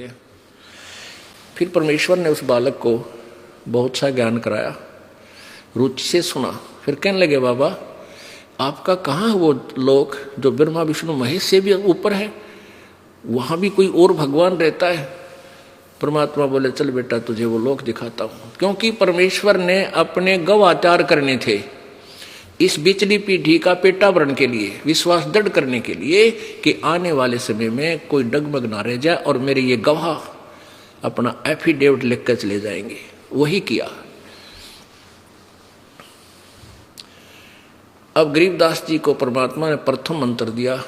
थे। फिर परमेश्वर ने उस बालक को बहुत सा ज्ञान कराया, रुचि से सुना। फिर कहने लगे, बाबा आपका कहाँ वो लोक जो ब्रह्मा विष्णु महेश से भी ऊपर है, वहाँ भी कोई और भगवान रहता है? परमात्मा बोले, चल बेटा तुझे वो लोक दिखाता हूँ। क्योंकि परमेश्वर ने अपने गवाचार करने थे इस बिचली पीढ़ी का पेटावरण के लिए, विश्वास दृढ़ करने के लिए कि आने वाले समय में कोई डगमग ना रह जाए और मेरे ये गवाह अपना एफिडेविट लिखकर चले जाएंगे। वही किया। अब गरीबदास जी को परमात्मा ने प्रथम मंत्र दिया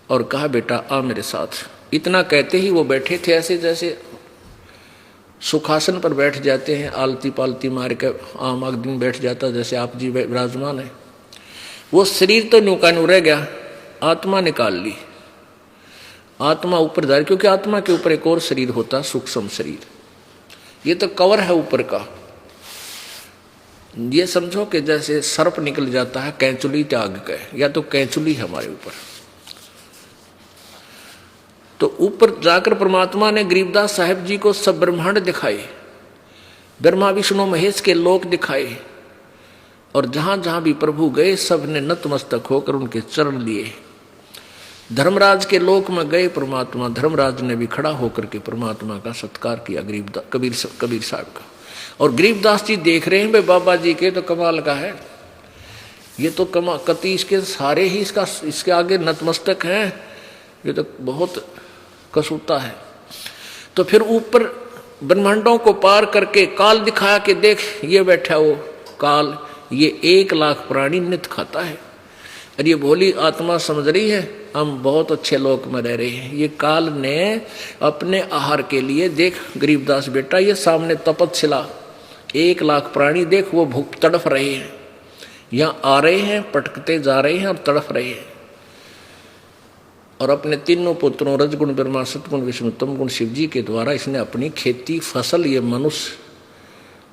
और कहा, बेटा आ मेरे साथ। इतना कहते ही वो बैठे थे ऐसे जैसे सुखासन पर बैठ जाते हैं, आलती पालती मार के आम आदमी बैठ जाता, जैसे आप जी विराजमान है। वो शरीर तो न्यू का रह गया, आत्मा निकाल ली। आत्मा ऊपर जा रही, क्योंकि आत्मा के ऊपर एक और शरीर होता, सूक्ष्म शरीर। ये तो कवर है ऊपर का। ये समझो कि जैसे सर्प निकल जाता है कैंचुली त्याग के, या तो कैंचुली है हमारे ऊपर। तो ऊपर जाकर परमात्मा ने गरीबदास साहब जी को सब ब्रह्मांड दिखाए, ब्रह्मा विष्णु महेश के लोक दिखाए, और जहां जहां भी प्रभु गए सब ने नतमस्तक होकर उनके चरण लिए। धर्मराज के लोक में गए परमात्मा, धर्मराज ने भी खड़ा होकर के परमात्मा का सत्कार किया कबीर साहब का। और गरीबदास जी देख रहे हैं, भाई बाबा जी के तो कमाल का है, ये तो कति इसके सारे ही इसके आगे नतमस्तक हैं, ये तो बहुत कसूता है। तो फिर ऊपर ब्रह्मांडों को पार करके काल दिखाया कि देख ये बैठा वो काल, ये 1 लाख प्राणी नित्य खाता है। और ये भोली आत्मा समझ रही है हम बहुत अच्छे लोक में रह रहे हैं। ये काल ने अपने आहार के लिए, देख गरीबदास बेटा ये सामने तपस्या 1 लाख प्राणी देख वो भूख तड़फ रहे हैं, यहाँ आ रहे हैं, पटकते जा रहे हैं और तड़फ रहे हैं। और अपने तीनों पुत्रों रजगुण ब्रह्मा सतगुण विष्णु तम गुण शिव जी के द्वारा इसने अपनी खेती फसल ये मनुष्य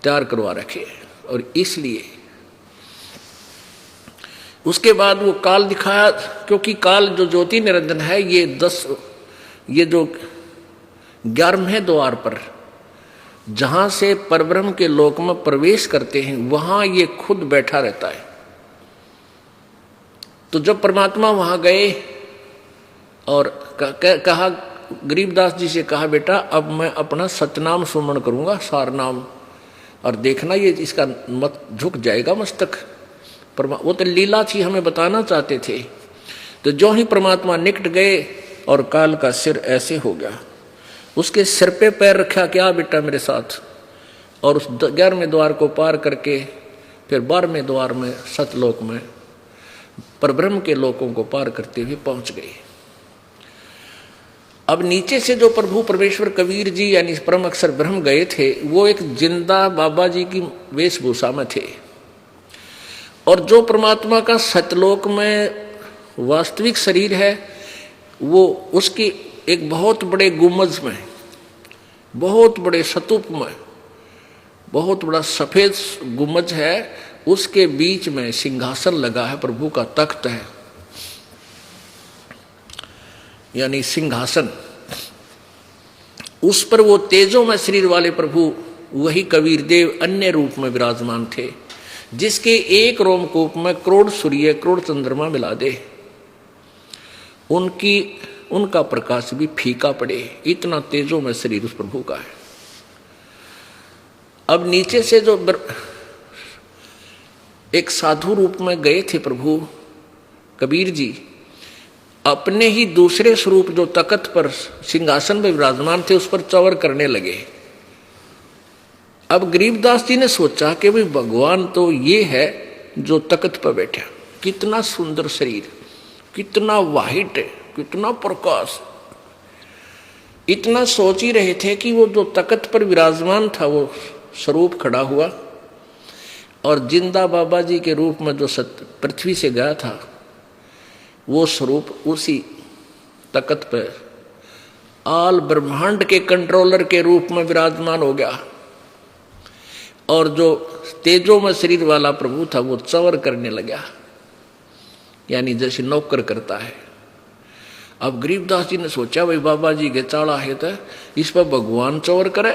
तैयार करवा रखे। और इसलिए उसके बाद वो काल दिखाया, क्योंकि काल जो ज्योति निरंजन है ये जो 11वें द्वार पर जहां से परब्रह्म के लोक में प्रवेश करते हैं वहां ये खुद बैठा रहता है। तो जब परमात्मा वहां गए और कहा गरीबदास जी से, कहा बेटा अब मैं अपना सतनाम सुमरण करूंगा, सार नाम, और देखना ये इसका मत झुक जाएगा मस्तक। वो तो लीला थी, हमें बताना चाहते थे। तो जो ही परमात्मा निकट गए और काल का सिर ऐसे हो गया, उसके सिर पे पैर रखा, क्या बेटा मेरे साथ। और उस 11वें द्वार को पार करके फिर 12वें द्वार में सतलोक में परब्रह्म के लोकों को पार करते हुए पहुंच गए। अब नीचे से जो प्रभु परमेश्वर कबीर जी यानी परम अक्षर ब्रह्म गए थे, वो एक जिंदा बाबा जी की वेशभूषा में थे। और जो परमात्मा का सतलोक में वास्तविक शरीर है, वो उसकी एक बहुत बड़े गुम्बज में, बहुत बड़े स्तूप में, बहुत बड़ा सफेद गुम्बज है, उसके बीच में सिंहासन लगा है, प्रभु का तख्त है यानी सिंहासन। उस पर वो तेजों में शरीर वाले प्रभु, वही कबीर देव अन्य रूप में विराजमान थे, जिसके एक रोमकूप में करोड़ सूर्य करोड़ चंद्रमा मिला दे, उनका प्रकाश भी फीका पड़े, इतना तेजों में शरीर उस प्रभु का है। अब नीचे से जो एक साधु रूप में गए थे प्रभु कबीर जी, अपने ही दूसरे स्वरूप जो तख्त पर सिंहासन में विराजमान थे उस पर चवर करने लगे। अब गरीबदास जी ने सोचा कि भाई भगवान तो ये है जो तख्त पर बैठा, कितना सुंदर शरीर, कितना वाहिट, कितना प्रकाश। इतना सोच ही रहे थे कि वो जो तख्त पर विराजमान था वो स्वरूप खड़ा हुआ, और जिंदा बाबा जी के रूप में जो पृथ्वी से गया था वो स्वरूप उसी तख्त पर आल ब्रह्मांड के कंट्रोलर के रूप में विराजमान हो गया। और जो तेजों में शरीर वाला प्रभु था वो चवर करने लगा, यानी जैसे नौकर करता है। अब गरीबदास जी ने सोचा भाई बाबा जी के चाड़ा है तो इस पर भगवान चौर करे,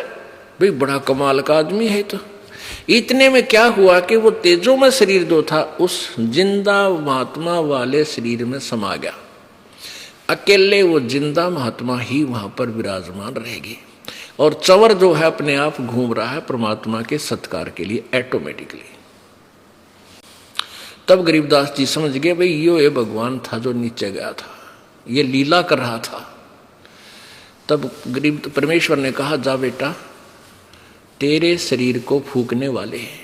भाई बड़ा कमाल का आदमी है। तो इतने में क्या हुआ कि वो तेजो में शरीर जो था उस जिंदा महात्मा वाले शरीर में समा गया। अकेले वो जिंदा महात्मा ही वहां पर विराजमान रहेगी और चवर जो है अपने आप घूम रहा है परमात्मा के सत्कार के लिए ऑटोमेटिकली। तब गरीबदास जी समझ गए भाई ये भगवान था जो नीचे गया था, ये लीला कर रहा था। तब गरीब परमेश्वर ने कहा जा बेटा, तेरे शरीर को फूकने वाले हैं,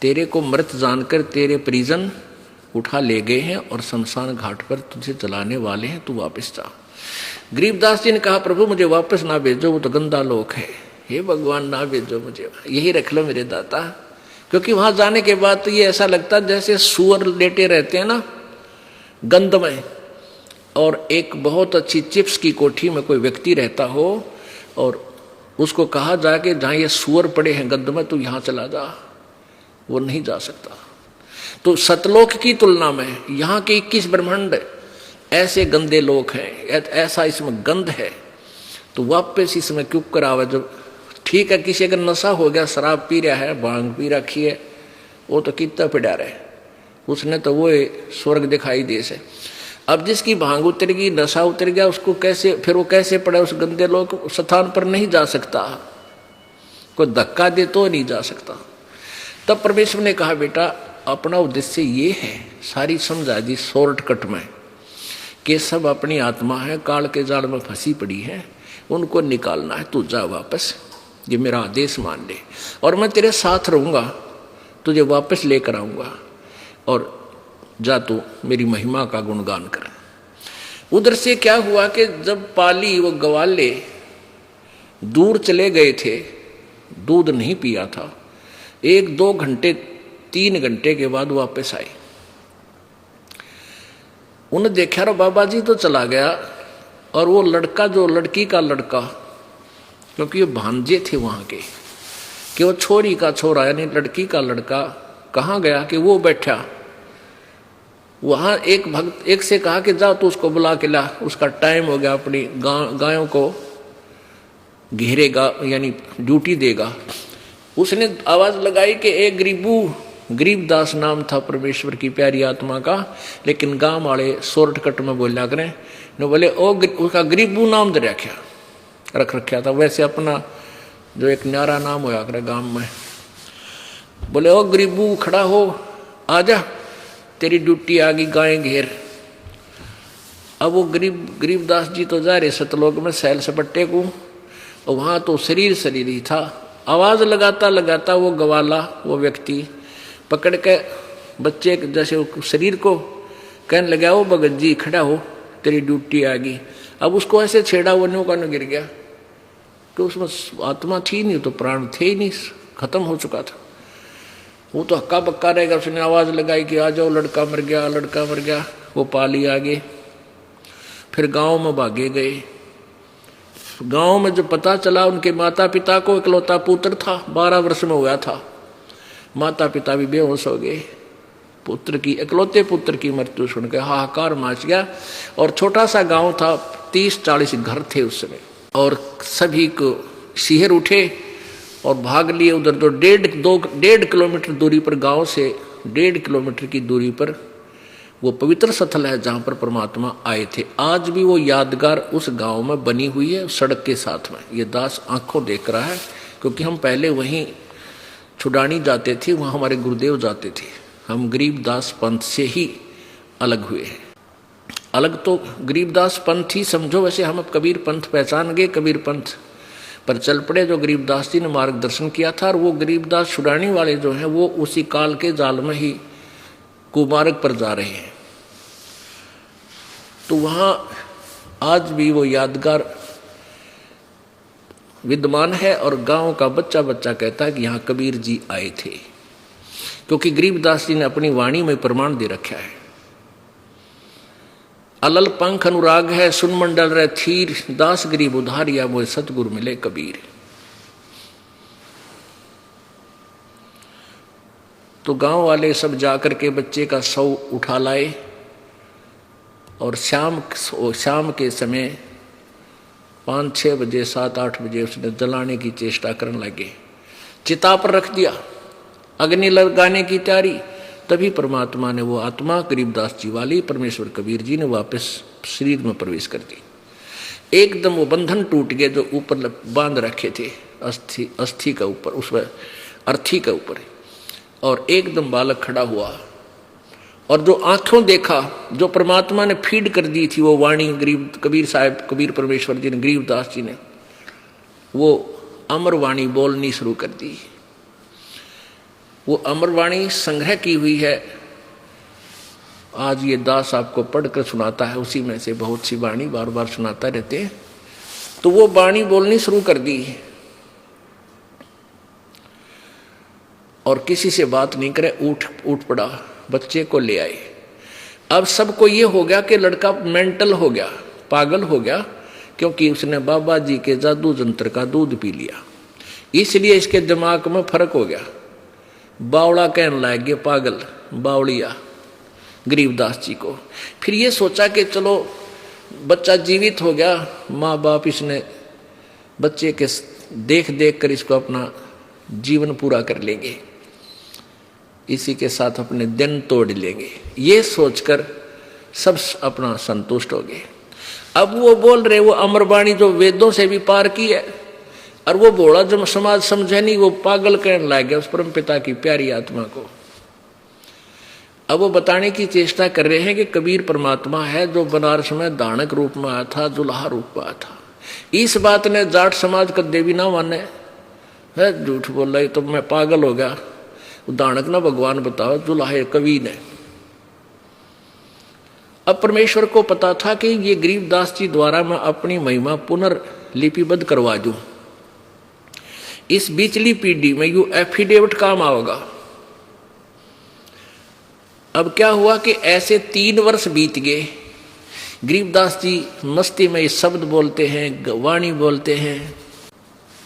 तेरे को मृत जानकर तेरे परिजन उठा ले गए हैं और शमशान घाट पर तुझे जलाने वाले हैं, तू वापस जा। गरीबदास जी ने कहा प्रभु मुझे वापस ना भेजो, वो तो गंदा लोक है, हे भगवान ना भेजो मुझे, यही रख लो मेरे दाता। क्योंकि वहां जाने के बाद तो ये ऐसा लगता जैसे सुअर लेटे रहते हैं ना गंध में, और एक बहुत अच्छी चिप्स की कोठी में कोई व्यक्ति रहता हो और उसको कहा जाए कि जहाँ ये सुअर पड़े हैं गंध में तू यहाँ चला जा, वो नहीं जा सकता। तो सतलोक की तुलना में यहाँ के 21 ब्रह्मांड ऐसे गंदे लोक हैं, ऐसा इसमें गंध है, तो वापस इसमें क्यों करावे। जब ठीक है किसी अगर नशा हो गया, शराब पी रहा है, भांग पी रखी है, वो तो कितना पिड़ा रहे, उसने तो वो स्वर्ग दिखाई दे से। अब जिसकी भांग उतर गई, नशा उतर गया, उसको कैसे फिर वो कैसे पड़े उस गंदे लोक स्थान पर नहीं जा सकता, कोई धक्का दे तो नहीं जा सकता। तब परमेश्वर ने कहा बेटा अपना उद्देश्य ये है, सारी समझा दी शॉर्टकट में, कि सब अपनी आत्मा है, काल के जाल में फंसी पड़ी है, उनको निकालना है, तू जा वापस, ये मेरा आदेश मान ले और मैं तेरे साथ रहूँगा, तुझे वापस लेकर आऊँगा और जा तू मेरी महिमा का गुणगान कर। उधर से क्या हुआ कि जब पाली वो गवाले दूर चले गए थे, दूध नहीं पिया था, 1-2 घंटे 3 घंटे के बाद वापस आए। उन्हें देखा रो बाबा जी तो चला गया, और वो लड़का जो लड़की का लड़का, क्योंकि ये भांजे थे वहां के, कि वो छोरी का छोरा यानी लड़की का लड़का कहाँ गया, कि वो बैठा वहां। एक भक्त एक से कहा कि जाओ तो उसको बुला के ला, उसका टाइम हो गया, अपनी गायों को घेरेगा यानी ड्यूटी देगा। उसने आवाज लगाई कि एक गरीबदास नाम था परमेश्वर की प्यारी आत्मा का, लेकिन गांव वाले शॉर्टकट में बोला करें न, बोले ओ उसका गरीबू नाम दे रख रखा था, वैसे अपना जो एक न्यारा नाम होया करे गांव में। बोले ओ गरीबू खड़ा हो, आजा तेरी ड्यूटी आ गई, गायें घेर। अब वो गरीबदास जी तो जा रहे सतलोक में सैल सपट्टे को, और वहां तो शरीर ही था। आवाज लगाता लगाता वो गवाला वो व्यक्ति पकड़ के बच्चे जैसे शरीर को कहने लगा, वो भगत जी खड़ा हो तेरी ड्यूटी आ गई। अब उसको ऐसे छेड़ा, वो न्यू का गिर गया, तो उसमें आत्मा थी नहीं, तो प्राण थे ही नहीं, खत्म हो चुका था। वो तो हक्का बक्का रहेगा। उसने आवाज लगाई कि आ जाओ, लड़का मर गया, लड़का मर गया। वो पाली आ गए, फिर गांव में भागे गए। गांव में जो पता चला उनके माता पिता को इकलौता पुत्र था, 12 वर्ष में हुआ था, माता पिता भी बेहोश हो गए। पुत्र की इकलौते पुत्र की मृत्यु सुनकर हाहाकार मच गया। और छोटा सा गांव था, 30-40 घर थे उस समय, और सभी को शिहर उठे और भाग लिए उधर। तो 1.5 किलोमीटर दूरी पर, गांव से 1.5 किलोमीटर की दूरी पर वो पवित्र स्थल है जहां पर परमात्मा आए थे। आज भी वो यादगार उस गांव में बनी हुई है, सड़क के साथ में। ये दास आंखों देख रहा है, क्योंकि हम पहले वहीं छुड़ानी जाते थे, वहां हमारे गुरुदेव जाते थे। हम गरीबदास पंथ से ही अलग हुए हैं। अलग तो गरीबदास पंथ ही समझो, वैसे हम अब कबीर पंथ पहचान गए, कबीर पंथ पर चल पड़े, जो गरीबदास जी ने मार्गदर्शन किया था। और वो गरीबदास छुड़ानी वाले जो हैं वो उसी काल के जाल में ही कुमार्ग पर जा रहे हैं। तो वहां आज भी वो यादगार विद्यमान है, और गांव का बच्चा बच्चा कहता है कि यहाँ कबीर जी आए थे, क्योंकि गरीबदास जी ने अपनी वाणी में प्रमाण दे रखा है। अलल पंख अनुराग है, सुन मंडल रहे थीर, दास गरीब उधारिया मोए सतगुरु मिले कबीर। तो गांव वाले सब जाकर के बच्चे का शव उठा लाए और शाम के समय 5-6 बजे 7-8 बजे उसने जलाने की चेष्टा करने लगे। चिता पर रख दिया, अग्नि लगाने की तैयारी। तभी परमात्मा ने वो आत्मा गरीबदास जी वाली परमेश्वर कबीर जी ने वापस शरीर में प्रवेश कर दी। एकदम वो बंधन टूट गए जो ऊपर बांध रखे थे अस्थि का ऊपर, उस अर्थी के ऊपर, और एकदम बालक खड़ा हुआ। और जो आंखों देखा, जो परमात्मा ने फीड कर दी थी वो वाणी कबीर परमेश्वर जी ने, गरीबदास जी ने वो अमर वाणी बोलनी शुरू कर दी। वो अमर वाणी संग्रह की हुई है, आज ये दास आपको पढ़कर सुनाता है, उसी में से बहुत सी वाणी बार बार सुनाता रहते हैं। तो वो वाणी बोलनी शुरू कर दी और किसी से बात नहीं करे, उठ पड़ा, बच्चे को ले आए। अब सबको ये हो गया कि लड़का मेंटल हो गया, पागल हो गया, क्योंकि उसने बाबा जी के जादू जंत्र का दूध पी लिया, इसलिए इसके दिमाग में फर्क हो गया। बावड़ा कहने लग गया, पागल, बावड़िया गरीबदास जी को। फिर ये सोचा कि चलो बच्चा जीवित हो गया, माँ बाप इसने बच्चे के देख देख कर इसको अपना जीवन पूरा कर लेंगे, इसी के साथ अपने दिन तोड़ लेंगे, ये सोचकर सब अपना संतुष्ट हो गए। अब वो बोल रहे, वो अमरवाणी जो वेदों से भी पार की है, और वो बोला जो समाज समझे नहीं, वो पागल कहने लग गया उस परम पिता की प्यारी आत्मा को। अब वो बताने की चेष्टा कर रहे हैं कि कबीर परमात्मा है जो बनारस में दानक रूप में आया था, जुलाहा रूप में आया था। इस बात ने जाट समाज का देवी ना माने, है झूठ बोल रही, तो मैं पागल हो गया, दानक ना भगवान बताओ, जुलाहे कवि ने। अब परमेश्वर को पता था कि ये गरीबदास जी द्वारा मैं अपनी महिमा पुनर्लिपिबद्ध करवा दूं, इस बीचली पीढ़ी में यू एफिडेविट काम आएगा। अब क्या हुआ कि ऐसे 3 वर्ष बीत गए। गरीबदास जी मस्ती में ये शब्द बोलते हैं, वाणी बोलते हैं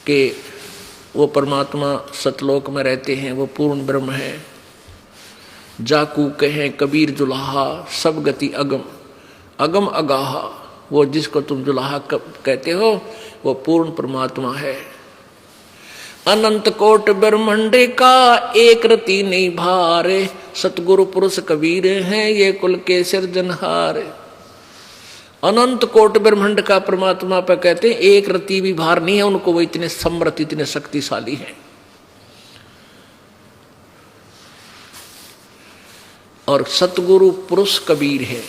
कि वो परमात्मा सतलोक में रहते हैं, वो पूर्ण ब्रह्म है। जाकू कहें कबीर जुलाहा, सब गति अगम अगम अगाहा, वो जिसको तुम जुलाहा कहते हो वो पूर्ण परमात्मा है। अनंत कोट ब्रह्मंडे का एक रति नहीं भारे, सतगुरु पुरुष कबीर हैं ये कुल के सिरजनहार। अनंत कोट ब्रह्मंड का परमात्मा पर कहते हैं एक रति भी भार नहीं है उनको, वो इतने समर्थ, इतने शक्तिशाली हैं। और सतगुरु पुरुष कबीर है।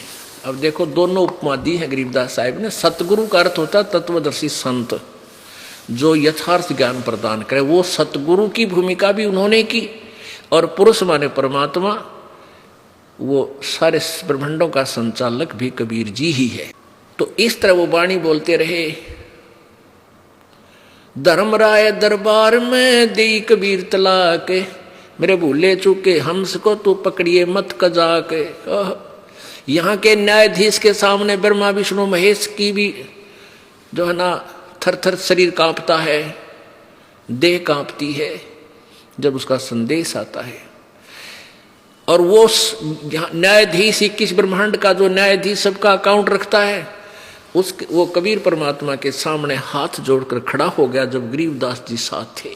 अब देखो दोनों उपमा दी है गरीबदास साहिब ने। सतगुरु का अर्थ होता है तत्वदर्शी संत, जो यथार्थ ज्ञान प्रदान करे, वो सतगुरु की भूमिका भी उन्होंने की। और पुरुष माने परमात्मा, वो सारे ब्रह्मांडों का संचालक भी कबीर जी ही है। तो इस तरह वो वाणी बोलते रहे। धर्मराय दरबार में दी कबीर तलाक, मेरे भूले चूके हंस को तू पकड़िए मत कजाक। यहाँ के न्यायाधीश के सामने ब्रह्मा विष्णु महेश की भी जो है ना थर थर शरीर कांपता है, देह कांपती है जब उसका संदेश आता है। और वो न्यायाधीश 21 ब्रह्मांड का जो न्यायाधीश सबका अकाउंट रखता है, वो कबीर परमात्मा के सामने हाथ जोड़कर खड़ा हो गया जब गरीबदास जी साथ थे।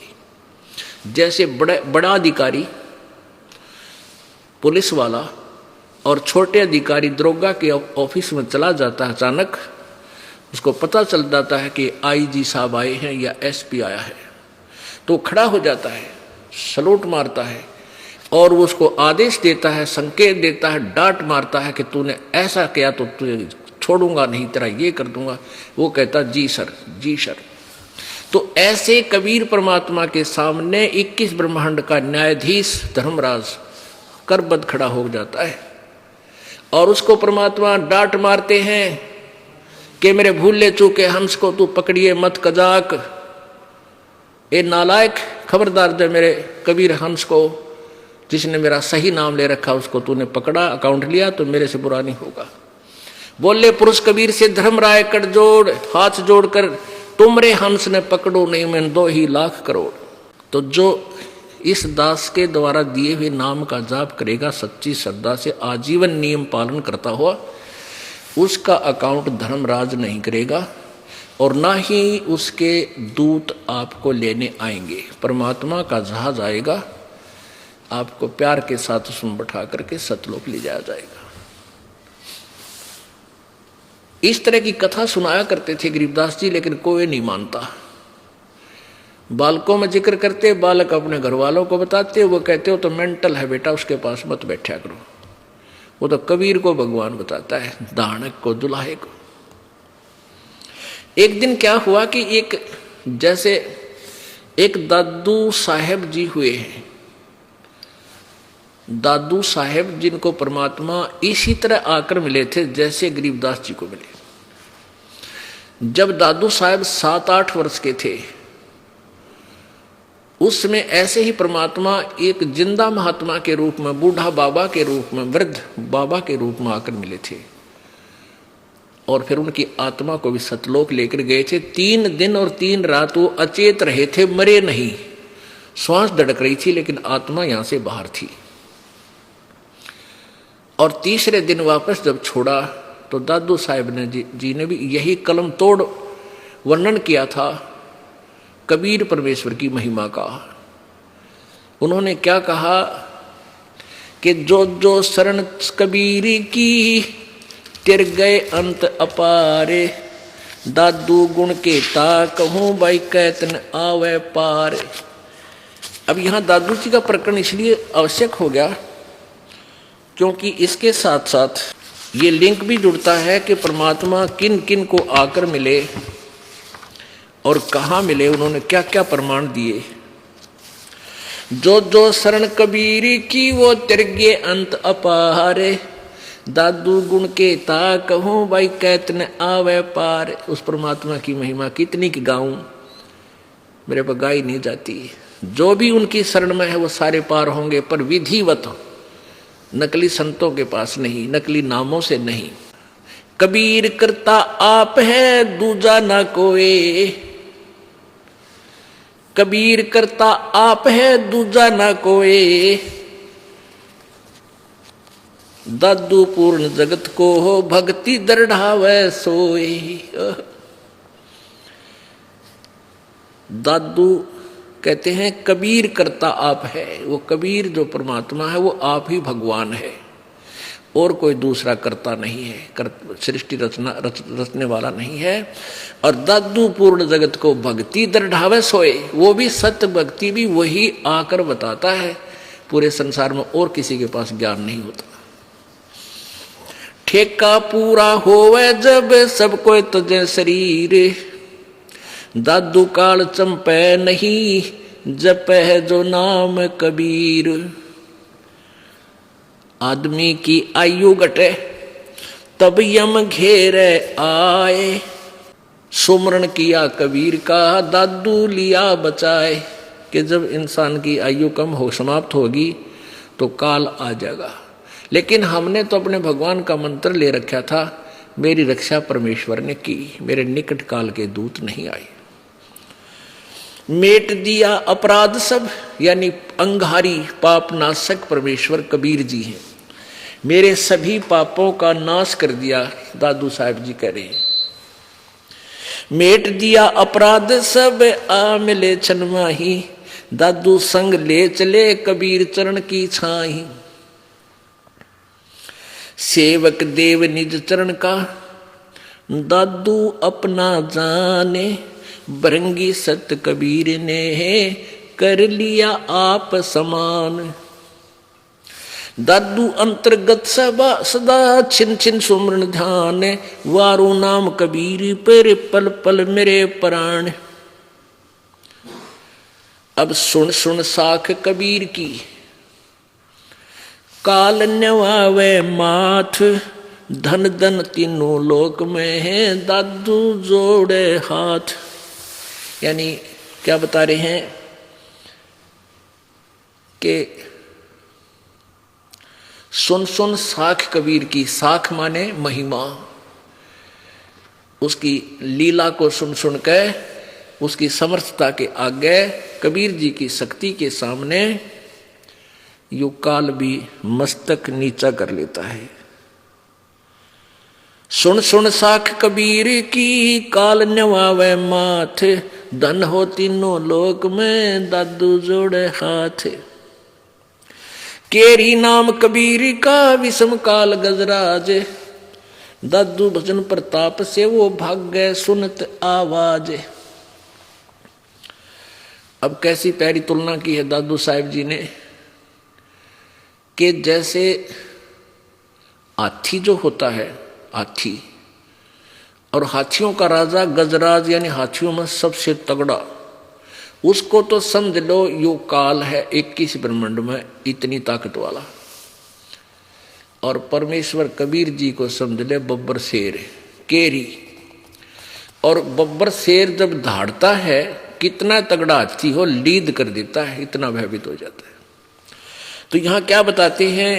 जैसे बड़ा अधिकारी पुलिस वाला और छोटे अधिकारी दरोगा के ऑफिस में चला जाता है, अचानक उसको पता चल जाता है कि आईजी साहब आए हैं या एसपी आया है, तो खड़ा हो जाता है, सलूट मारता है और वो उसको आदेश देता है, संकेत देता है, डांट मारता है कि तूने ऐसा किया तो तुझे छोड़ूंगा नहीं, तेरा ये कर दूंगा। वो कहता जी सर, जी सर। तो ऐसे कबीर परमात्मा के सामने 21 ब्रह्मांड का न्यायाधीश धर्मराज करबद्ध खड़ा हो जाता है और उसको परमात्मा डांट मारते हैं कि मेरे भूले चूके हंस को तू पकड़िए मत कजाक। ए नालायक, खबरदार, जो मेरे कबीर हंस को, जिसने मेरा सही नाम ले रखा, उसको तूने पकड़ा, अकाउंट लिया तो मेरे से बुरा नहीं होगा। बोले पुरुष कबीर से धर्मराय कर जोड़, हाथ जोड़कर तुमरे हंस ने पकड़ो नहीं मैं 2 ही लाख करोड़। तो जो इस दास के द्वारा दिए हुए नाम का जाप करेगा सच्ची श्रद्धा से, आजीवन नियम पालन करता हुआ, उसका अकाउंट धर्मराज नहीं करेगा और ना ही उसके दूत आपको लेने आएंगे। परमात्मा का जहाज आएगा, आपको प्यार के साथ उसमें बैठा करके सतलोक ले जाया जाएगा। इस तरह की कथा सुनाया करते थे गरीबदास जी, लेकिन कोई नहीं मानता। बालकों में जिक्र करते, बालक अपने घर वालों को बताते, वो कहते हो तो मेंटल है बेटा, उसके पास मत बैठा करो। वो तो कबीर को भगवान बताता है, दानक को, दुल्हे को। एक दिन क्या हुआ कि एक दादू साहेब जी हुए हैं। दादू साहेब जिनको परमात्मा इसी तरह आकर मिले थे जैसे गरीबदास जी को मिले। जब दादू साहेब 7-8 वर्ष के थे, उसमें ऐसे ही परमात्मा एक जिंदा महात्मा के रूप में, बूढ़ा बाबा के रूप में, वृद्ध बाबा के रूप में आकर मिले थे और फिर उनकी आत्मा को भी सतलोक लेकर गए थे। 3 दिन और 3 रात वो अचेत रहे थे, मरे नहीं। श्वास धड़क रही थी लेकिन आत्मा यहां से बाहर थी। और तीसरे दिन वापस जब छोड़ा तो दादू साहब ने जी ने भी यही कलम तोड़ वर्णन किया था कबीर परमेश्वर की महिमा का। उन्होंने क्या कहा कि जो जो शरण कबीर की तिर गए अंत अपारे, दादू गुण के ता कहूं भाई कैतन आवे पार। अब यहां दादू जी का प्रकरण इसलिए आवश्यक हो गया क्योंकि इसके साथ साथ ये लिंक भी जुड़ता है कि परमात्मा किन किन को आकर मिले और कहाँ मिले, उन्होंने क्या क्या प्रमाण दिए। जो जो शरण कबीर की वो तिरगे अंत अपारे, दादू गुण के ता कहूं भाई कैतन आवे पार। उस परमात्मा की महिमा कितनी की गाऊं, मेरे पर गाई नहीं जाती। जो भी उनकी शरण में है वो सारे पार होंगे, पर विधिवत, नकली संतों के पास नहीं, नकली नामों से नहीं। कबीर करता आप है दूजा ना कोई, कबीर करता आप है दूजा ना कोई, दादू पूर्ण जगत को हो भक्ति दृढ़ावे सोई। दादू कहते हैं कबीर करता आप है, वो कबीर जो परमात्मा है वो आप ही भगवान है और कोई दूसरा करता नहीं है, सृष्टि रचने वाला नहीं है। और दादू पूर्ण जगत को भक्ति दृढ़ावे सोए, वो भी सत्य भक्ति भी वही आकर बताता है। पूरे संसार में और किसी के पास ज्ञान नहीं होता। ठेका पूरा होवे जब सब कोई तुझे शरीर, दादू काल चंपे नहीं जप है जो नाम कबीर। आदमी की आयु घटे तब यम घेरे आए, सुमरण किया कबीर का दादू लिया बचाए। कि जब इंसान की आयु कम हो, समाप्त होगी तो काल आ जाएगा। लेकिन हमने तो अपने भगवान का मंत्र ले रखा था, मेरी रक्षा परमेश्वर ने की, मेरे निकट काल के दूत नहीं आए। मेट दिया अपराध सब, यानी अंगारी पाप नाशक परमेश्वर कबीर जी हैं। मेरे सभी पापों का नाश कर दिया, दादू साहब जी कह रहे हैं। मेट दिया अपराध सब आ मिले छन माही, दादू संग ले चले कबीर चरण की छाही। सेवक देव निज चरण का दादू अपना जाने, भृंगी सत कबीर ने कर लिया आप समान। दादू अंतर्गत सदा छिन छिन सुमरण ध्यान, वारू नाम कबीर पर पल पल मेरे प्राण। अब सुन सुन साख कबीर की, काल न्यवावे माथ, धन धन तीनों लोक में है दादू जोड़े हाथ। यानी क्या बता रहे हैं कि सुन सुन साख कबीर की, साख माने महिमा, उसकी लीला को सुन सुन के उसकी समर्थता के आगे, कबीर जी की शक्ति के सामने यो काल भी मस्तक नीचा कर लेता है। सुन सुन साख कबीर की काल नवावे माथ, धन हो तीनों लोक में दादू जोड़े हाथ। केरी नाम कबीर का विषम काल गजराज, दादू भजन प्रताप से वो भाग गए सुनत आवाज। अब कैसी प्यारी तुलना की है दादू साहिब जी ने कि जैसे हाथी जो होता है, हाथी, और हाथियों का राजा गजराज यानी हाथियों में सबसे तगड़ा, उसको तो समझ लो यो काल है 21 ब्रह्मांड में इतनी ताकत वाला। और परमेश्वर कबीर जी को समझ ले बब्बर शेर केरी। और बब्बर शेर जब धाड़ता है कितना तगड़ा हाथी हो लीद कर देता है, इतना भयभीत हो जाता है। तो यहां क्या बताते हैं,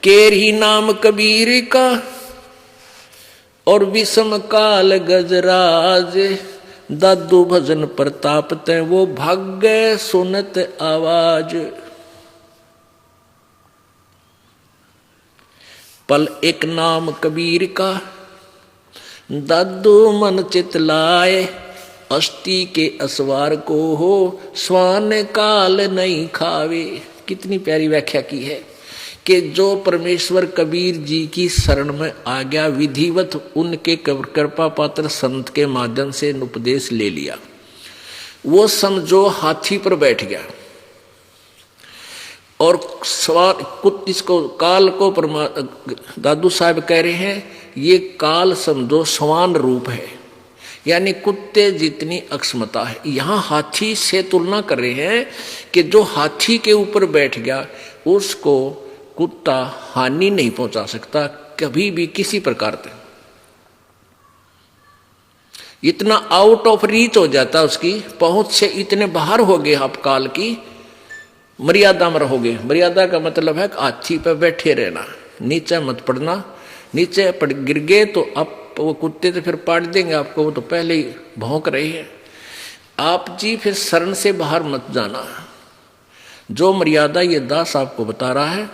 केरी नाम कबीर का और विषम काल गजराज, दादू भजन प्रताप ते वो भाग्य सुनत आवाज। पल एक नाम कबीर का दादू मन चित लाए, अस्थि के असवार को हो स्वान काल नहीं खावे। कितनी प्यारी व्याख्या की है कि जो परमेश्वर कबीर जी की शरण में आ गया, विधिवत उनके कृपा पात्र संत के माध्यम से उपदेश ले लिया, वो समझो हाथी पर बैठ गया और सवार इसको काल को दादू साहब कह रहे हैं ये काल समझो समान रूप है, यानी कुत्ते जितनी अक्षमता है। यहां हाथी से तुलना कर रहे हैं कि जो हाथी के ऊपर बैठ गया उसको कुत्ता हानि नहीं पहुंचा सकता कभी भी किसी प्रकार से। इतना आउट ऑफ रीच हो जाता, उसकी पहुंच से इतने बाहर हो गए आप, काल की मर्यादा में रहोगे। मर्यादा का मतलब है हाथी पर बैठे रहना, नीचे मत पड़ना, नीचे पड़ गिर गए तो अब वो कुत्ते तो फिर पाट देंगे आपको, वो तो पहले ही भौंक रहे हैं। आप जी फिर शरण से बाहर मत जाना। जो मर्यादा ये दास आपको बता रहा है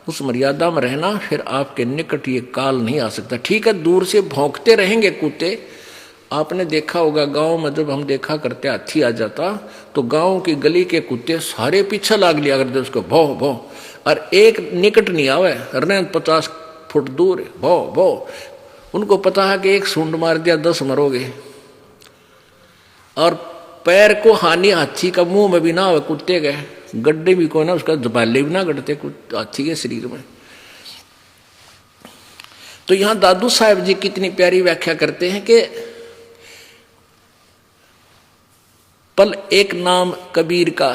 उस मर्यादा में रहना, फिर आपके निकट ये काल नहीं आ सकता। ठीक है, दूर से भौंकते रहेंगे कुत्ते। आपने देखा होगा गांव में जब हम देखा करते हाथी आ जाता तो गांव की गली के कुत्ते सारे पीछे लाग लिया करते उसको, भौ भौ, और एक निकट नहीं आवे, 50 फुट दूर भौ भौ। उनको पता है कि एक सूंड मार दिया 10 मरोगे। और पैर को हानि हाथी का मुंह में भी ना हो, कुत्ते गए गड्ढे भी को ना, उसका जबाले भी ना गढ़ते हाथी के शरीर में। तो यहां दादू साहब जी कितनी प्यारी व्याख्या करते हैं कि पल एक नाम कबीर का,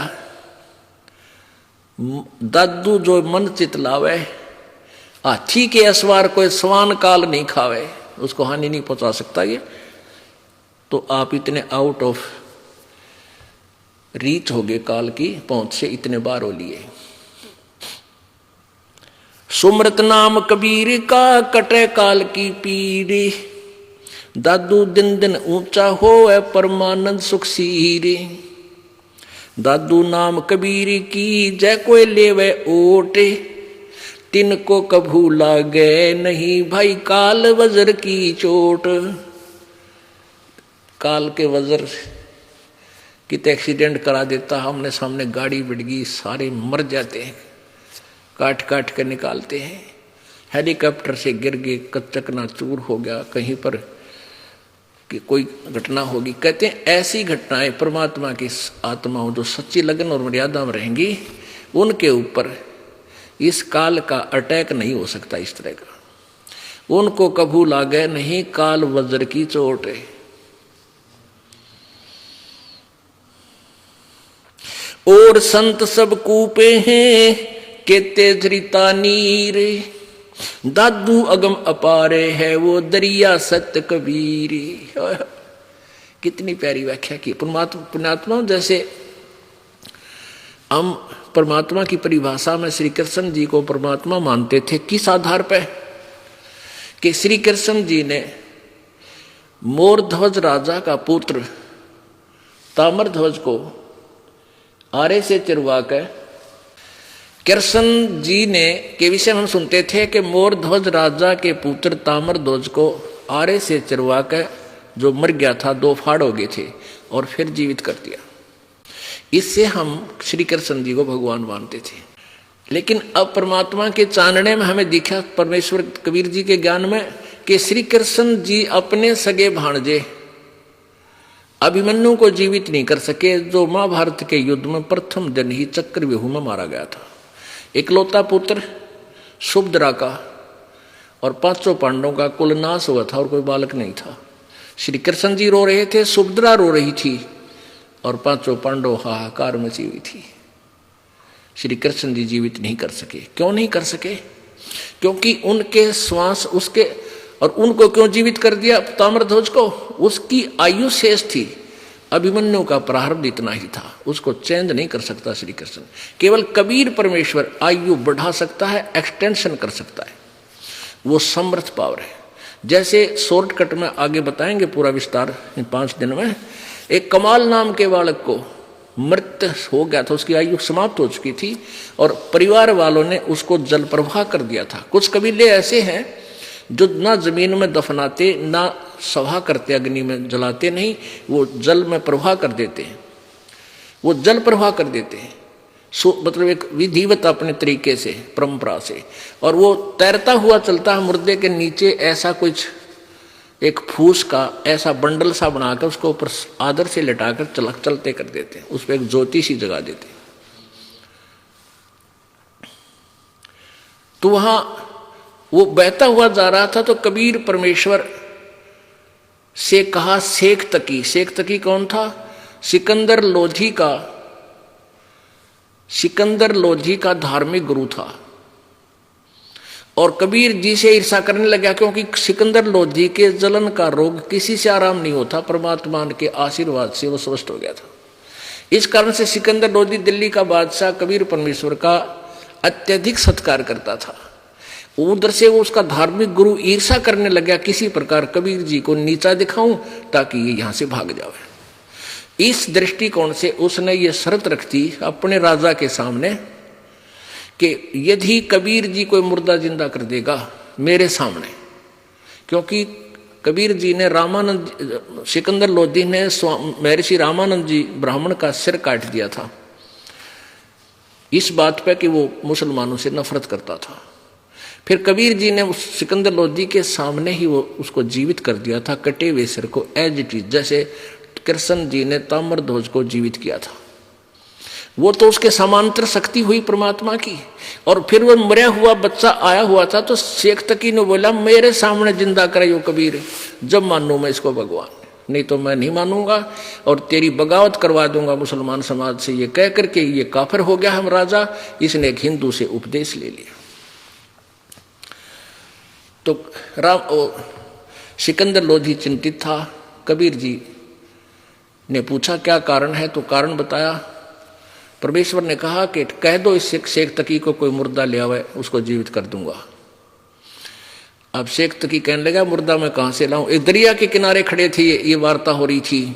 दादू जो मन चित लावे, हाथी के असवार कोई स्वान काल नहीं खावे, उसको हानि नहीं पहुंचा सकता ये। तो आप इतने आउट ऑफ रीच हो गए, काल की पहुंच से इतने बार हो लिए। सुमृत नाम कबीर का कटे काल की पीड़ी, दादू दिन दिन ऊंचा होए परमानंद सुख सीरी। दादू नाम कबीर की जय कोई लेवे ओटे, तिनको कभू लागे नहीं भाई काल वज्र की चोट। काल के वज्र कितने एक्सीडेंट करा देता, हमने सामने गाड़ी बिड़ गई, सारे मर जाते हैं, काट काट कर निकालते हैं। हेलीकॉप्टर से गिर गए, कच्चकना चूर हो गया, कहीं पर कि कोई घटना होगी। कहते हैं ऐसी घटनाएं परमात्मा की आत्माओं जो सच्ची लगन और मर्यादा में रहेंगी उनके ऊपर इस काल का अटैक नहीं हो सकता इस तरह का। उनको कभू लागे नहीं काल वज्र की चोट है। और संत सब कूपे हैं के तेज रिता नीर, दादू अगम अपारे है वो दरिया सत्य कबीर। कितनी प्यारी व्याख्या की। पुण्यात्मा जैसे हम परमात्मा की परिभाषा में श्री कृष्ण जी को परमात्मा मानते थे, किस आधार पर कि श्री कृष्ण जी ने मोरध्वज राजा का पुत्र ताम्रध्वज को आरे से चिरवा कर कृष्ण जी ने के विषय में हम सुनते थे कि मोर ध्वज राजा के पुत्र ताम्र ध्वज को आरे से चिरवा कर जो मर गया था, 2 फाड़ हो गए थे और फिर जीवित कर दिया। इससे हम श्री कृष्ण जी को भगवान मानते थे। लेकिन अब परमात्मा के चानने में हमें दिखा, परमेश्वर कबीर जी के ज्ञान में, कि श्री कृष्ण जी अपने सगे भाणजे अभिमन्यु को जीवित नहीं कर सके, जो महाभारत के युद्ध में प्रथम दिन ही चक्रव्यूह में मारा गया था। इकलौता पुत्र सुभद्रा का और 5 पांडवों का कुल नाश हुआ था और कोई बालक नहीं था। श्री कृष्ण जी रो रहे थे, सुभद्रा रो रही थी और 5 पांडव हाहाकार मची हुई थी। श्री कृष्ण जी जीवित नहीं कर सके। क्यों नहीं कर सके? क्योंकि उनके श्वास उसके, और उनको क्यों जीवित कर दिया ताम्रध्वज को? उसकी आयु शेष थी, अभिमन्यु का प्रारब्ध इतना ही था, उसको चेंज नहीं कर सकता श्री कृष्ण। केवल कबीर परमेश्वर आयु बढ़ा सकता है, एक्सटेंशन कर सकता है, वो समर्थ पावर है। जैसे शॉर्टकट में आगे बताएंगे पूरा विस्तार इन 5 दिन में। एक कमाल नाम के बालक को मृत हो गया था, उसकी आयु समाप्त हो चुकी थी और परिवार वालों ने उसको जल प्रवाह कर दिया था। कुछ कबीले ऐसे हैं जो ना जमीन में दफनाते, ना सभा करते, अग्नि में जलाते नहीं, वो जल में प्रवाह कर देते हैं, वो जल प्रवाह कर देते हैं, मतलब एक विधिवत अपने तरीके से, परंपरा से। और वो तैरता हुआ चलता है मुर्दे के नीचे, ऐसा कुछ एक फूस का ऐसा बंडल सा बनाकर उसको ऊपर आदर से लटाकर चलते कर देते हैं, उस पर एक ज्योति सी जगा देते हैं। तो वहां वो बहता हुआ जा रहा था, तो कबीर परमेश्वर से कहा शेख तकी। शेख तकी कौन था? सिकंदर लोधी का धार्मिक गुरु था। और कबीर जी से ईर्षा करने लगा, क्योंकि सिकंदर लोधी के जलन का रोग किसी से आराम नहीं होता, परमात्मा के आशीर्वाद से वो स्वस्थ हो गया था। इस कारण से सिकंदर लोधी दिल्ली का बादशाह कबीर परमेश्वर का अत्यधिक सत्कार करता था। उधर से वो उसका धार्मिक गुरु ईर्षा करने लगा, किसी प्रकार कबीर जी को नीचा दिखाऊं ताकि ये यहां से भाग जावे। इस दृष्टिकोण से उसने ये शर्त रख दी अपने राजा के सामने कि यदि कबीर जी कोई मुर्दा जिंदा कर देगा मेरे सामने, क्योंकि कबीर जी ने सिकंदर लोधी ने महर्षि रामानंद जी ब्राह्मण का सिर काट दिया था, इस बात पे कि वो मुसलमानों से नफरत करता था। फिर कबीर जी ने उस सिकंदर लोधी के सामने ही वो उसको जीवित कर दिया था, कटे हुए सिर को, एज इट इज, जैसे कृष्ण जी ने ताम्रध्वज को जीवित किया था। वो तो उसके समांतर शक्ति हुई परमात्मा की। और फिर वो मरा हुआ बच्चा आया हुआ था, तो शेख तकी ने बोला मेरे सामने जिंदा कराइयो कबीर, जब मानूं मैं इसको भगवान, नहीं तो मैं नहीं मानूंगा और तेरी बगावत करवा दूंगा मुसलमान समाज से। ये कह करके ये काफिर हो गया हम राजा, इसने एक हिंदू से उपदेश ले लिया। तो सिकंदर लोधी चिंतित था। कबीर जी ने पूछा क्या कारण है, तो कारण बताया। परमेश्वर ने कहा कि कह दो इस शेख तकी को कोई मुर्दा ले आवे, उसको जीवित कर दूंगा। अब शेख तकी कहने लगा मुर्दा मैं कहां से लाऊं? एक दरिया के किनारे खड़े थे, ये वार्ता हो रही थी।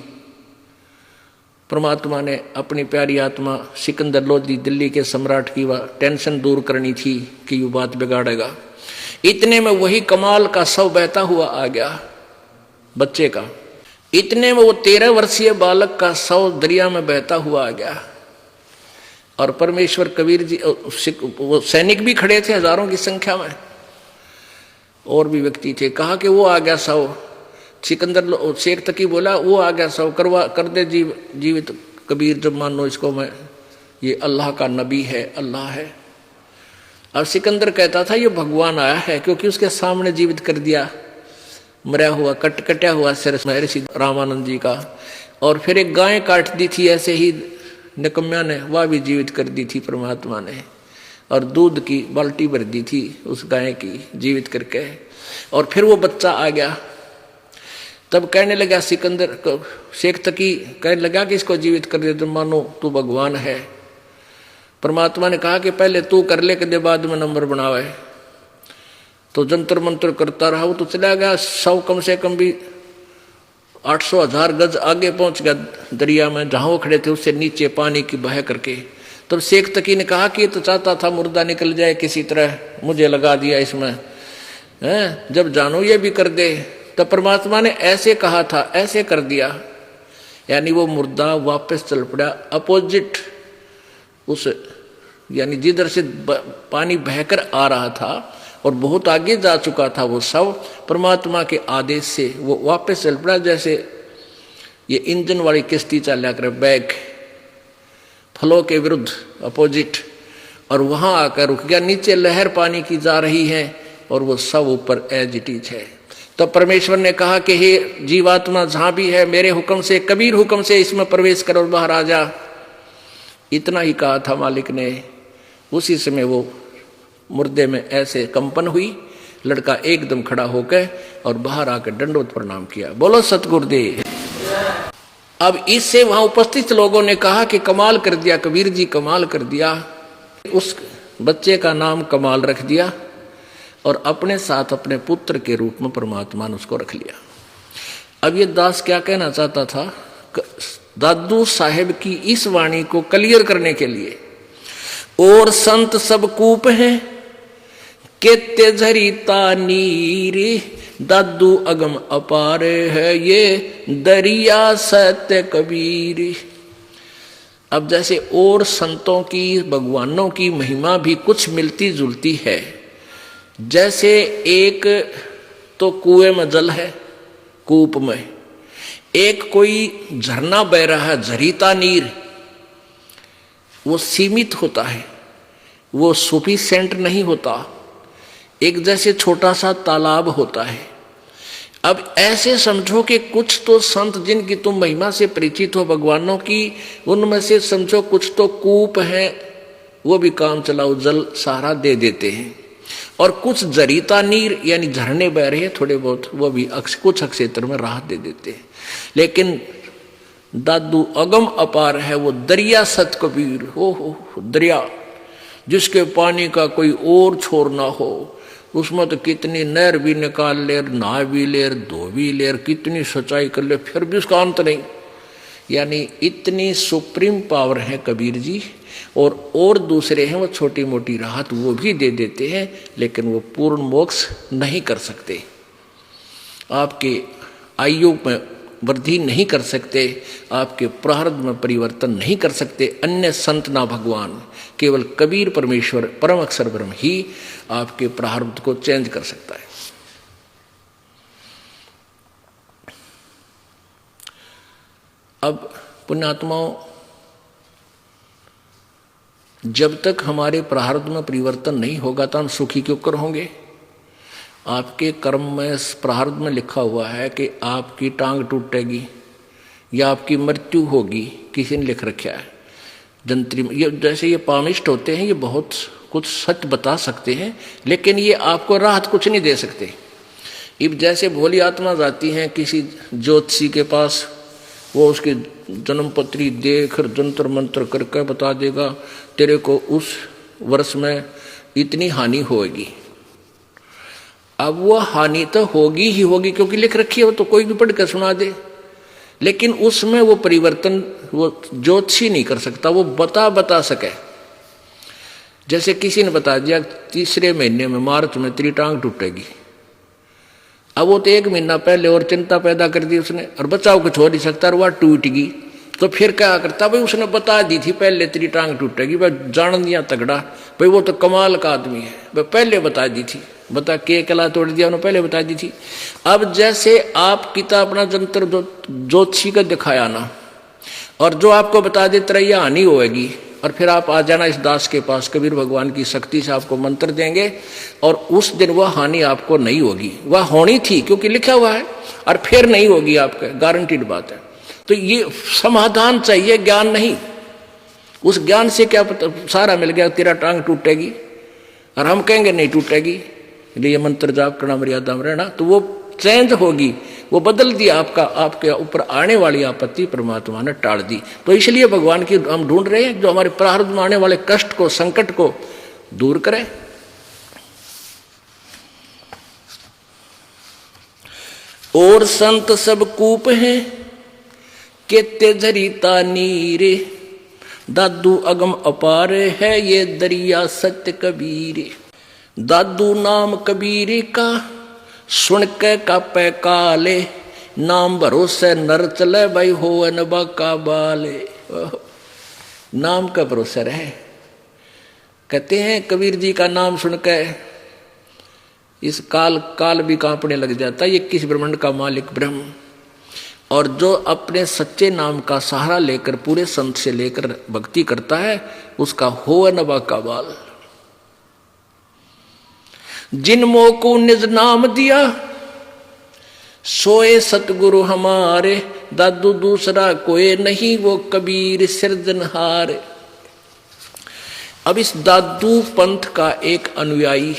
परमात्मा ने अपनी प्यारी आत्मा सिकंदर लोधी दिल्ली के सम्राट की वह टेंशन दूर करनी थी कि ये बात बिगाड़ेगा। इतने में वही कमाल का शव बहता हुआ आ गया बच्चे का। इतने में वो 13 वर्षीय बालक का शव दरिया में बहता हुआ आ गया। और परमेश्वर कबीर जी, वो सैनिक भी खड़े थे हजारों की संख्या में, और भी व्यक्ति थे। कहा कि वो आ गया शव। सिकंदर शेख तकी बोला वो आ गया शव, कर दे जीवित कबीर, जब मान लो इसको मैं, ये अल्लाह का नबी है, अल्लाह है। अब सिकंदर कहता था ये भगवान आया है, क्योंकि उसके सामने जीवित कर दिया मरा हुआ कटा हुआ सिर महर्षि रामानंद जी का। और फिर एक गाय काट दी थी ऐसे ही निकम्या ने, वह भी जीवित कर दी थी परमात्मा ने। और दूध की बाल्टी भर दी थी उस गाय की जीवित करके। और फिर वो बच्चा आ गया। तब कहने लगा सिकंदर शेख तकी कहने लगा कि इसको जीवित कर दे, तुम मानो तू भगवान है। परमात्मा ने कहा कि पहले तू कर ले, के बाद में नंबर बनावे। तो जंतर मंत्र करता रहा, वो तो चला गया। 100 कम से कम भी 800-1000 गज आगे पहुंच गया दरिया में, जहां वो खड़े थे उससे नीचे पानी की बह करके तब शेख तकी ने कहा कि तो चाहता था मुर्दा निकल जाए किसी तरह, मुझे लगा दिया इसमें, जब जानो ये भी कर दे। तब परमात्मा ने ऐसे कहा था, ऐसे कर दिया, यानी वो मुर्दा वापस चल पड़ा अपोजिट उस, यानी जिधर से पानी बहकर आ रहा था और बहुत आगे जा चुका था, वो सब परमात्मा के आदेश से वो वापस चल पड़ा। जैसे ये इंजन वाली किश्ती चला कर बैक फ्लो के विरुद्ध अपोजिट, और वहां आकर रुक गया। नीचे लहर पानी की जा रही है और वो सब ऊपर एज इट इज है। तो परमेश्वर ने कहा कि हे जीवात्मा जहां भी है, मेरे हुक्म से, कबीर हुक्म से इसमें प्रवेश कर और बाहर आ जा। इतना ही कहा था मालिक ने। उसी समय वो मुर्दे में ऐसे कंपन हुई, लड़का एकदम खड़ा होकर और बाहर आकर दंडवत प्रणाम किया। बोलो सतगुरुदेव। अब इससे वहां उपस्थित लोगों ने कहा कि कमाल कर दिया कबीर जी, कमाल कर दिया। उस बच्चे का नाम कमाल रख दिया और अपने साथ अपने पुत्र के रूप में परमात्मा ने उसको रख लिया। अब ये दास क्या कहना चाहता था, दादू साहेब की इस वाणी को क्लियर करने के लिए, और संत सब कूप हैं केते झरीता नीर, दादू अगम अपार है ये दरिया सत्य कबीर। अब जैसे और संतों की, भगवानों की महिमा भी कुछ मिलती जुलती है। जैसे एक तो कुएं में जल है, कूप में, एक कोई झरना बह रहा है, झरीता नीर, वो सीमित होता है, वो सफिशिएंट नहीं होता। एक जैसे छोटा सा तालाब होता है। अब ऐसे समझो कि कुछ तो संत जिनकी तुम महिमा से परिचित हो भगवानों की, उनमें से समझो कुछ तो कूप है, वो भी काम चलाओ जल सहारा दे देते हैं, और कुछ जरीता नीर यानी झरने बह रहे हैं थोड़े बहुत, वो भी कुछ क्षेत्र में राहत दे देते हैं। लेकिन दादू अगम अपार है, वो दरिया सत कबीर हो दरिया, जिसके पानी का कोई और छोर ना हो। उसमें तो कितनी नहर भी निकाल ले, नहा भी ले, धो भी ले, कितनी सच्चाई कर ले, फिर भी उसका अंत नहीं। यानी इतनी सुप्रीम पावर है कबीर जी। और दूसरे हैं वो छोटी मोटी राहत वो भी दे देते हैं, लेकिन वो पूर्ण मोक्ष नहीं कर सकते, आपके आयु में वृद्धि नहीं कर सकते, आपके प्रारब्ध में परिवर्तन नहीं कर सकते। अन्य संत ना भगवान, केवल कबीर परमेश्वर परम अक्षर ब्रह्म ही आपके प्रारब्ध को चेंज कर सकता है। अब पुण्यात्माओं, जब तक हमारे प्रारब्ध में परिवर्तन नहीं होगा तो हम सुखी क्यों कर होंगे। आपके कर्म में, प्रारब्ध में लिखा हुआ है कि आपकी टांग टूटेगी या आपकी मृत्यु होगी, किसी ने लिख रखा है जंत्री में। ये जैसे ये पामिष्ट होते हैं, ये बहुत कुछ सच बता सकते हैं, लेकिन ये आपको राहत कुछ नहीं दे सकते। अब जैसे भोली आत्मा जाती हैं किसी ज्योतिषी के पास, वो उसकी जन्म पत्री देख जंतर मंत्र करके बता देगा तेरे को उस वर्ष में इतनी हानि होगी। अब वो हानि तो होगी ही होगी क्योंकि लिख रखी है, वो तो कोई भी पढ़ कर सुना दे, लेकिन उसमें वो परिवर्तन वो ज्योतिषी नहीं कर सकता, वो बता सके। जैसे किसी ने बता दिया तीसरे महीने में मार्च में तेरी टांग टूटेगी। अब वो तो एक महीना पहले और चिंता पैदा कर दी उसने, और बचाव कुछ हो नहीं सकता, और वह टूट गई तो फिर क्या करता भाई, उसने बता दी थी पहले तेरी टांग टूटेगी, भाई जान दिया तगड़ा, भाई वो तो कमाल का आदमी है, भाई पहले बता दी थी, बता के कला तोड़ दिया उन्होंने, पहले बता दी थी। अब जैसे आप किताब अपना जंतर ज्योतिषी का दिखाया ना, और जो आपको बता दे तेरा यह हानि होगी, और फिर आप आ जाना इस दास के पास, कबीर भगवान की शक्ति से आपको मंत्र देंगे और उस दिन वह हानि आपको नहीं होगी, वह होनी थी क्योंकि लिखा हुआ है, और फिर नहीं होगी आपका, गारंटीड बात है। तो ये समाधान चाहिए, ज्ञान नहीं। उस ज्ञान से क्या पता सारा मिल गया तेरा टांग टूटेगी, और हम कहेंगे नहीं टूटेगी, ये मंत्र जाप करना, मर्यादा में रहना, तो वो चेंज होगी, वो बदल दिया आपका, आपके ऊपर आने वाली आपत्ति परमात्मा ने टाल दी। तो इसलिए भगवान की हम ढूंढ रहे हैं जो हमारे प्रारब्ध में आने वाले कष्ट को, संकट को दूर करे। और संत सब कूप हैं केते झरीता नीरे, दादू अगम अपार है ये दरिया सत्य कबीर। दादू नाम कबीर का सुन के कापे काले, नाम भरोसे नर चले भाई हो अनबा का बाले। नाम का भरोसा रहे। कहते हैं कबीर जी का नाम सुनकर इस काल भी कांपने लग जाता है। ये किस ब्रह्मांड का मालिक ब्रह्म, और जो अपने सच्चे नाम का सहारा लेकर पूरे संत से लेकर भक्ति करता है उसका हो नबा का बाल। जिन मोह को निज नाम दिया सोए सतगुरु हमारे, दादू दूसरा कोई नहीं वो कबीर सिरजनहार। अब इस दादू पंथ का एक अनुयायी,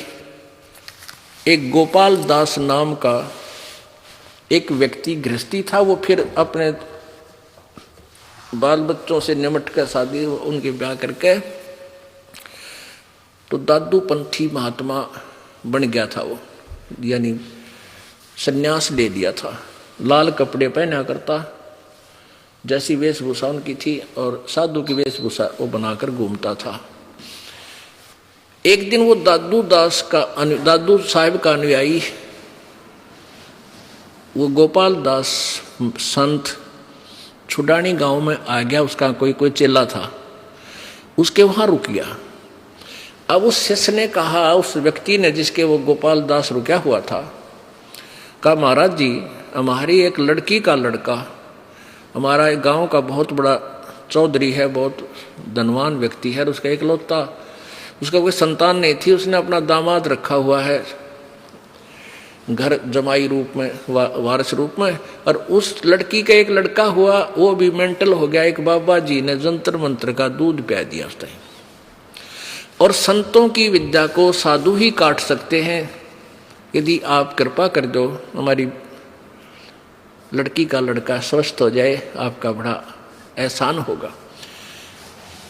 एक गोपाल दास नाम का एक व्यक्ति गृहस्थी था। वो फिर अपने बाल बच्चों से निमट कर शादी उनके ब्याह करके तो दादू पंथी महात्मा बन गया था वो, यानी सन्यास ले लिया था। लाल कपड़े पहना करता, जैसी वेशभूषा उनकी थी, और साधु की वेशभूषा वो बनाकर घूमता था। एक दिन वो दादू साहिब का अनुयायी वो गोपाल दास संत छुडानी गांव में आ गया। उसका कोई चेला था, उसके वहां रुक गया। अब उस शिष्य ने कहा, उस व्यक्ति ने जिसके वो गोपाल दास रुका हुआ था, कहा महाराज जी हमारी एक लड़की का लड़का, हमारा एक गांव का बहुत बड़ा चौधरी है, बहुत धनवान व्यक्ति है, उसका इकलौता, उसका कोई संतान नहीं थी, उसने अपना दामाद रखा हुआ है घर जमाई रूप में, वारस रूप में, और उस लड़की का एक लड़का हुआ, वो भी मेंटल हो गया। एक बाबा जी ने जंतर मंत्र का दूध पिया दिया उस टाइम। और संतों की विद्या को साधु ही काट सकते हैं, यदि आप कृपा कर दो हमारी लड़की का लड़का स्वस्थ हो जाए, आपका बड़ा एहसान होगा।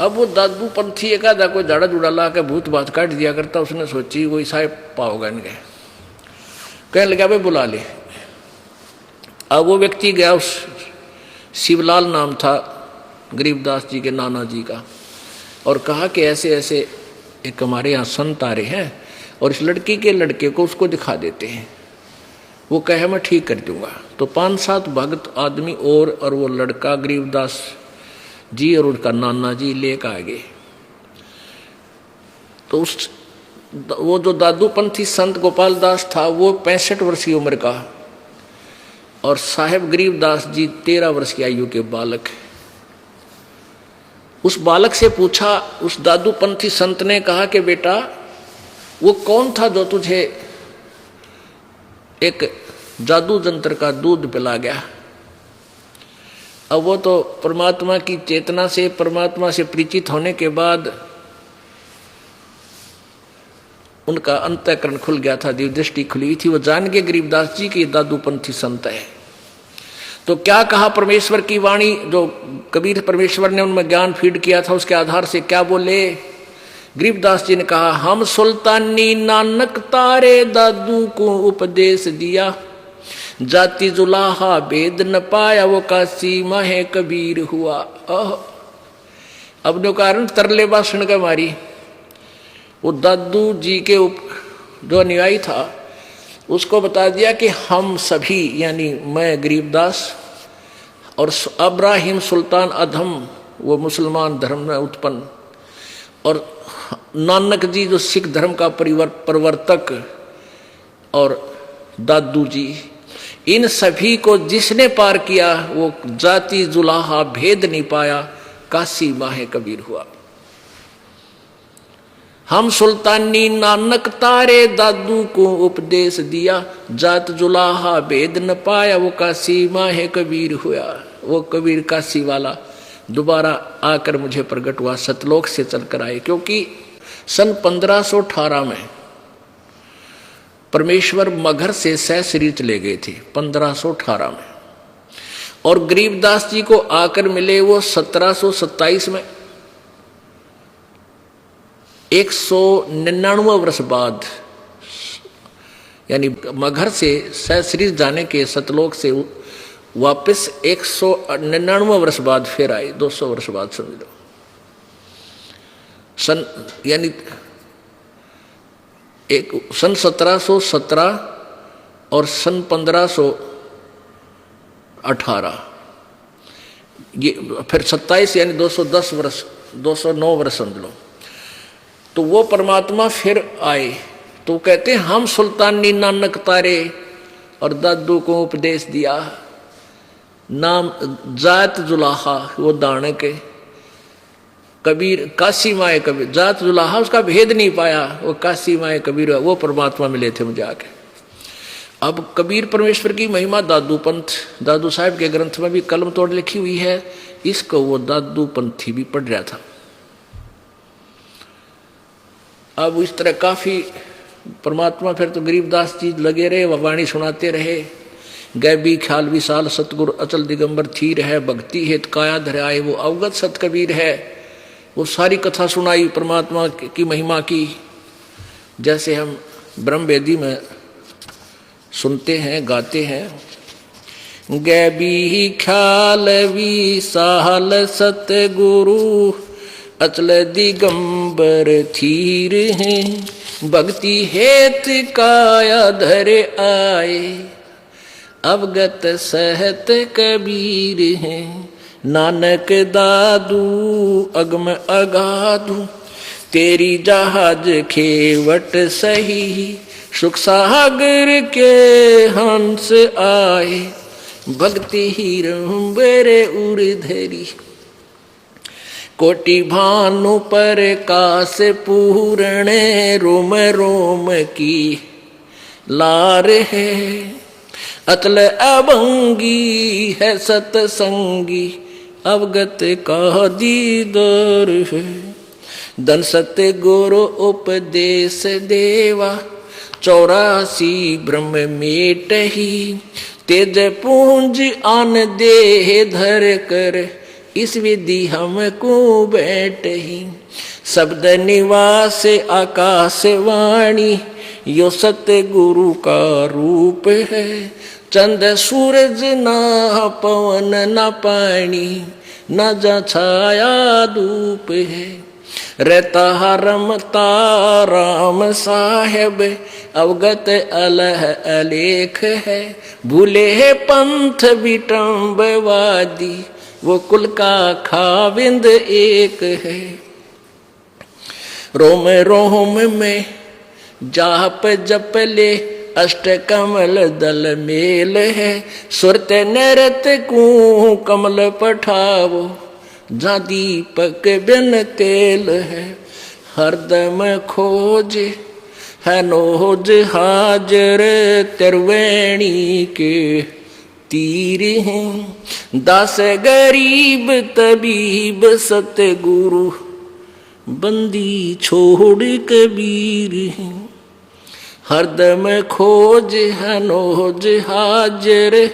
अब वो दादू पंथी एक आधा कोई झाड़ा जुड़ा ला के भूत बात काट दिया करता, उसने सोची वही साहेब पाओगा इनके, कहने लगा भाई बुला ले। अब वो व्यक्ति गया, उस शिवलाल नाम था गरीबदास जी के नाना जी का, और कहा कि ऐसे ऐसे एक हमारे यहाँ संत आ रहे हैं और इस लड़की के लड़के को उसको दिखा देते हैं। वो कहे मैं ठीक कर दूंगा। तो 5-7 भक्त आदमी और वो लड़का गरीबदास जी और उनका नाना जी लेकर आ गए। तो वो जो दादू पंथी संत गोपाल दास था वो 65 वर्ष की उम्र का, और साहेब गरीबदास जी 13 वर्ष की आयु के बालक। उस बालक से पूछा, उस दादू पंथी संत ने कहा कि बेटा वो कौन था जो तुझे एक जादू जंत्र का दूध पिला गया? अब वो तो परमात्मा की चेतना से, परमात्मा से परिचित होने के बाद उनका अंतःकरण खुल गया था, दिव्य दृष्टि खुली थी। वो जान के गरीबदास जी की दादू पंथी संत है। तो क्या कहा परमेश्वर की वाणी, जो कबीर परमेश्वर ने उनमें ज्ञान फीड किया था, उसके आधार से क्या बोले? गरीबदास जी ने कहा, हम सुल्तानी नानक तारे दादू को उपदेश दिया, जाति जुलाहा भेद न पाया वो काशी माहे कबीर हुआ। अब जो कारण तरले भाषण का मारी, वो दादू जी के जो अनुयायी था उसको बता दिया कि हम सभी, यानी मैं गरीबदास और अब्राहिम सुल्तान अधम, वो मुसलमान धर्म में उत्पन्न, और नानक जी जो सिख धर्म का प्रवर्तक, और दादू जी, इन सभी को जिसने पार किया वो जाति जुलाहा भेद नहीं पाया, काशी माहे कबीर हुआ। हम सुल्तानी नानक तारे दादू को उपदेश दिया, जात जुलाहा भेद न पाया वो काशी माहे कबीर हुआ। वो कबीर काशी वाला दोबारा आकर मुझे प्रकट हुआ, सतलोक से चलकर आए। क्योंकि सन 1518 में परमेश्वर मगहर से सहस्री चले गए थे 1518 में, और गरीबदास जी को आकर मिले वो 1727 में, 199 वर्ष बाद, यानी मगहर से सहस्री जाने के सतलोक से वापस 199 वर्ष बाद फिर आए, 200 वर्ष बाद समझ लो। सन यानी एक सन 1717 और सन 1518, ये फिर 27 यानी 210 वर्ष 209 वर्ष समझ लो। तो वो परमात्मा फिर आए तो कहते हैं हम सुल्तानी नानक तारे और दादू को उपदेश दिया, नाम जात जुलाहा वो दानक कबीर काशी माए कबीर, जात जुलाहा उसका भेद नहीं पाया, वो काशी माए कबीर वो परमात्मा मिले थे मुझे आके। अब कबीर परमेश्वर की महिमा दादू पंथ, दादू साहब के ग्रंथ में भी कलम तोड़ लिखी हुई है, इसको वो दादू पंथी भी पढ़ रहा था। अब इस तरह काफी परमात्मा फिर तो गरीबदास जी लगे रहे, वह वाणी सुनाते रहे। गैबी ख्याल विशाल सतगुरु अचल दिगंबर थीर है, भक्ति हेत काया धर आए वो अवगत सत कबीर है। वो सारी कथा सुनाई परमात्मा की महिमा की, जैसे हम ब्रह्म वेदी में सुनते हैं गाते हैं। गैबी ख्याल विशाल सतगुरु अचल दिगंबर थीर हैं, भक्ति हेत काया धर आए अवगत सहत कबीर हैं। नानक दादू अगम अगाधू तेरी जहाज खेवट सही, सुख सागर के हंस आए भक्ति ही रंबरे उर्धरी। कोटि भानु पर कास पूर्ण रोम रोम की लार है, अतल अभंगी है सतसंगी अवगत का दीदार है। धन सत्य गुरु उपदेश देवा 84 ब्रह्म मेट ही, तेज पूंज आन देह धर कर इस विधि हमको बैठ ही। शब्द निवास आकाश वाणी यो सत्य गुरु का रूप है, चंद सूरज ना पवन ना पानी न जा छाया धूप है। रहता रमता राम साहेब अवगत अलह अलेख है, भूले है पंथ विटम्बवादी वो कुल का खाविंद एक है। रोम रोम में जाप जप ले अष्ट कमल दल मेल है, सुरत नरत को कमल पठावो जहाँ दीपक बिन तेल है। हरदम खोज है नोज हाजर त्रिवेणी के तीर हैं, दास गरीब तबीब सतगुरु बंदी छोड़ कबीर हैं। हरदम खोज है नोज हाजर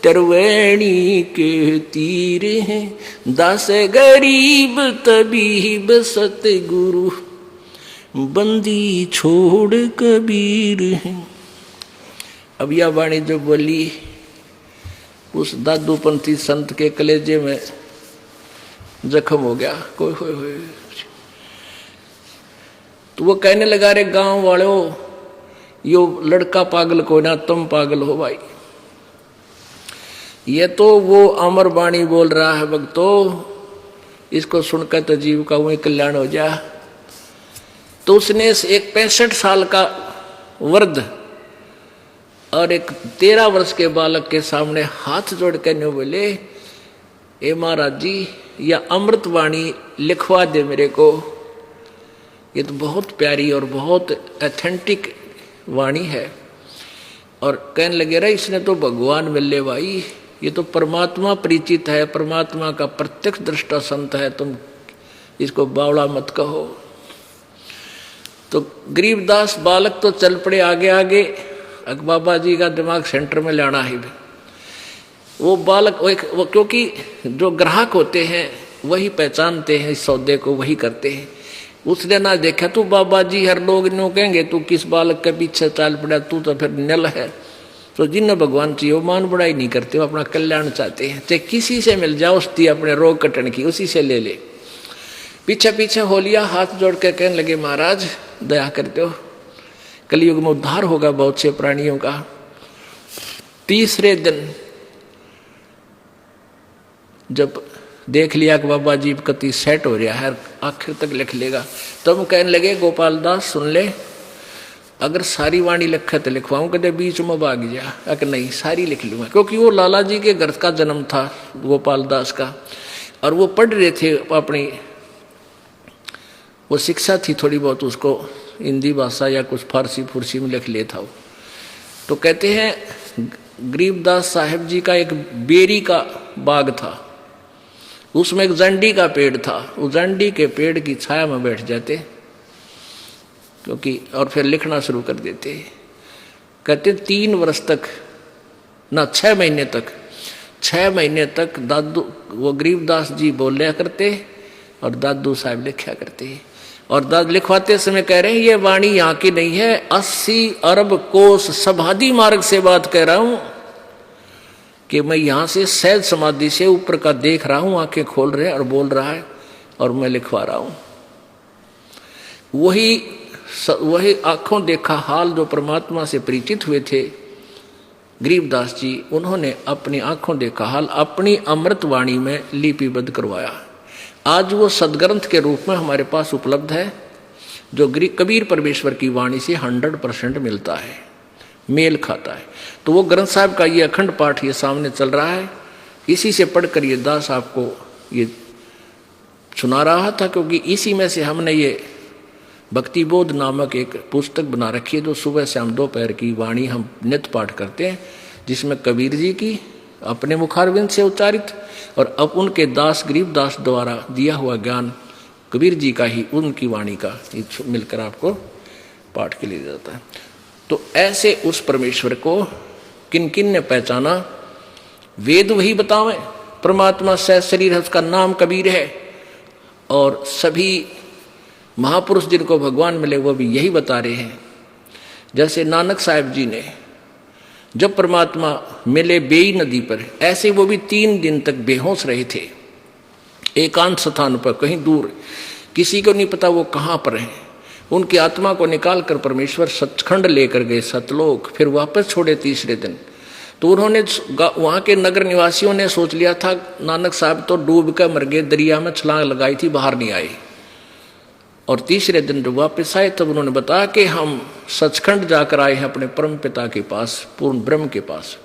त्रिवेणी के तीर हैं, दास गरीब तबीब सतगुरु बंदी छोड़ कबीर हैं। अब यह वाणी जो बोली उस दादूपंथी संत के कलेजे में जख्म हो गया। कोई हो तो वो कहने लगा, रे गांव वालों यो लड़का पागल को ना तुम पागल हो भाई। ये तो वो अमर वाणी बोल रहा है भक्तों, इसको सुनकर तो जीव का वही कल्याण हो जाए। तो उसने एक 65 साल का वृद्ध और एक 13 वर्ष के बालक के सामने हाथ जोड़ कर न्यू बोले, ए महाराज जी या अमृत वाणी लिखवा दे मेरे को। ये तो बहुत प्यारी और बहुत ऑथेंटिक वाणी है। और कहने लगे, रहे इसने तो भगवान मिले भाई, ये तो परमात्मा परिचित है, परमात्मा का प्रत्यक्ष दृष्टा संत है, तुम इसको बावड़ा मत कहो। तो गरीबदास बालक तो चल पड़े आगे आगे, बाबा जी का दिमाग सेंटर में लाना है। वो बालक वो क्योंकि जो ग्राहक होते हैं वही पहचानते हैं इस सौदे को, वही करते हैं। उसने ना देखा तो बाबा जी हर लोग नो कहेंगे तू किस बालक के पीछे चाल पड़ा, तू तो फिर नल है। तो जिन्हें भगवान चाहिए वो मान बुराई नहीं करते, वो अपना कल्याण चाहते हैं। चाहे किसी से मिल जाओ उसकी अपने रोग कटन की, उसी से ले ले। पीछे पीछे हो लिया, हाथ जोड़ कर कहने लगे महाराज दया करते हो, कलयुग में उद्धार होगा बहुत से प्राणियों का। तीसरे दिन जब देख लिया कि बाबा जी कति सेट हो रहा है, आखिर तक लिख लेगा, तब कहने लगे गोपाल दास सुन ले, अगर सारी वाणी लिखा तो लिखवाऊं, कदे बीच में भाग जा, अगर नहीं सारी लिख लूंगा। क्योंकि वो लाला जी के घर का जन्म था गोपाल दास का, और वो पढ़ रहे थे अपनी, वो शिक्षा थी थोड़ी बहुत उसको, हिंदी भाषा या कुछ फारसी फुरसी में लिख लेता हो। तो कहते हैं गरीबदास साहिब जी का एक बेरी का बाग था, उसमें एक जंडी का पेड़ था, उस जंडी के पेड़ की छाया में बैठ जाते क्योंकि, और फिर लिखना शुरू कर देते। कहते 3 वर्ष तक ना 6 महीने तक, 6 महीने तक दादू वो गरीबदास जी बोलिया करते और दादू साहब लिखा करते। और दाद लिखवाते समय कह रहे हैं ये वाणी यहाँ की नहीं है, 80 अरब कोस समाधि मार्ग से बात कह रहा हूं कि मैं यहां से सहज समाधि से ऊपर का देख रहा हूं, आंखें खोल रहे और बोल रहा है और मैं लिखवा रहा हूं। वही आंखों देखा हाल जो परमात्मा से परिचित हुए थे गरीबदास जी, उन्होंने अपनी आंखों देखा हाल अपनी अमृत वाणी में लिपिबद्ध करवाया। आज वो सदग्रंथ के रूप में हमारे पास उपलब्ध है, जो कबीर परमेश्वर की वाणी से 100% मिलता है, मेल खाता है। तो वो ग्रंथ साहब का ये अखंड पाठ ये सामने चल रहा है, इसी से पढ़कर ये दास आपको ये सुना रहा था, क्योंकि इसी में से हमने ये भक्ति बोध नामक एक पुस्तक बना रखी है, जो सुबह शाम दोपहर की वाणी हम नित्य पाठ करते हैं, जिसमें कबीर जी की अपने मुखारविंद से उच्चारित और अब उनके दास गरीबदास द्वारा दिया हुआ ज्ञान कबीर जी का ही, उनकी वाणी का मिलकर आपको पाठ के लिए जाता है। तो ऐसे उस परमेश्वर को किन किन ने पहचाना, वेद वही बतावें, परमात्मा सह शरीर है, उसका नाम कबीर है, और सभी महापुरुष जिनको भगवान मिले वो भी यही बता रहे हैं। जैसे नानक साहब जी ने जब परमात्मा मिले बेई नदी पर, ऐसे वो भी 3 दिन तक बेहोश रहे थे, एकांत स्थान पर कहीं दूर, किसी को नहीं पता वो कहाँ पर हैं। उनकी आत्मा को निकाल कर परमेश्वर सचखंड लेकर गए सतलोक, फिर वापस छोड़े तीसरे दिन। तो उन्होंने वहाँ के नगर निवासियों ने सोच लिया था नानक साहब तो डूब कर मर गए, दरिया में छलांग लगाई थी, बाहर नहीं आए। और तीसरे दिन जब वापस आए तब उन्होंने बताया कि हम सचखंड जाकर आए हैं अपने परम पिता के पास, पूर्ण ब्रह्म के पास।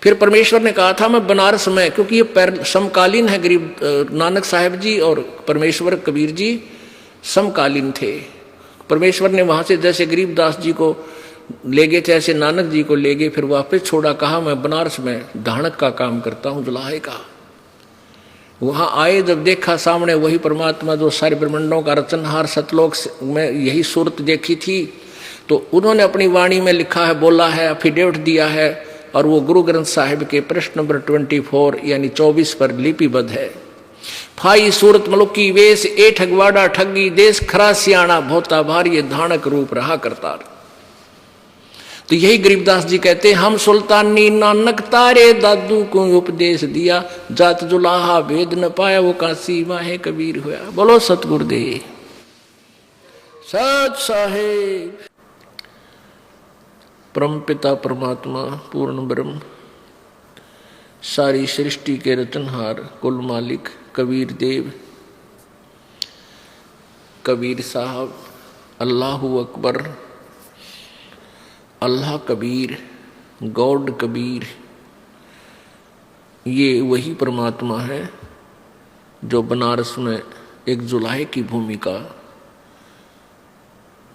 फिर परमेश्वर ने कहा था मैं बनारस में, क्योंकि ये समकालीन है, गरीब नानक साहब जी और परमेश्वर कबीर जी समकालीन थे। परमेश्वर ने वहां से जैसे गरीबदास जी को ले गए थे ऐसे नानक जी को ले गए, फिर वापस छोड़ा, कहा मैं बनारस में धाणक का काम करता हूं, जुलाहे का। वहां आए जब देखा सामने वही परमात्मा जो सारे ब्रह्मांडों का रचनहार सतलोक में यही सूरत देखी थी, तो उन्होंने अपनी वाणी में लिखा है, बोला है, एफिडेविट दिया है, और वो गुरु ग्रंथ साहिब के पृष्ठ नंबर 24 यानी 24 पर लिपिबद्ध है। फाई सूरत मलुकी वेश ए ठगवाड़ा ठगी देश खरा सियाणा भोता भार ये धानक रूप रहा करतार। तो यही गरीबदास जी कहते हैं हम सुल्तानी नानक तारे दादू को उपदेश दिया, जात जुलाहा भेद न पाया वो काशी माहे कबीर होया। बोलो सतगुरुदेव सच साहेब। परम पिता परमात्मा पूर्ण ब्रह्म सारी सृष्टि के रचनहार कुल मालिक कबीर देव, कबीर साहब, अल्लाहू अकबर, अल्लाह कबीर, गॉड कबीर, ये वही परमात्मा है जो बनारस में एक जुलाहे की भूमिका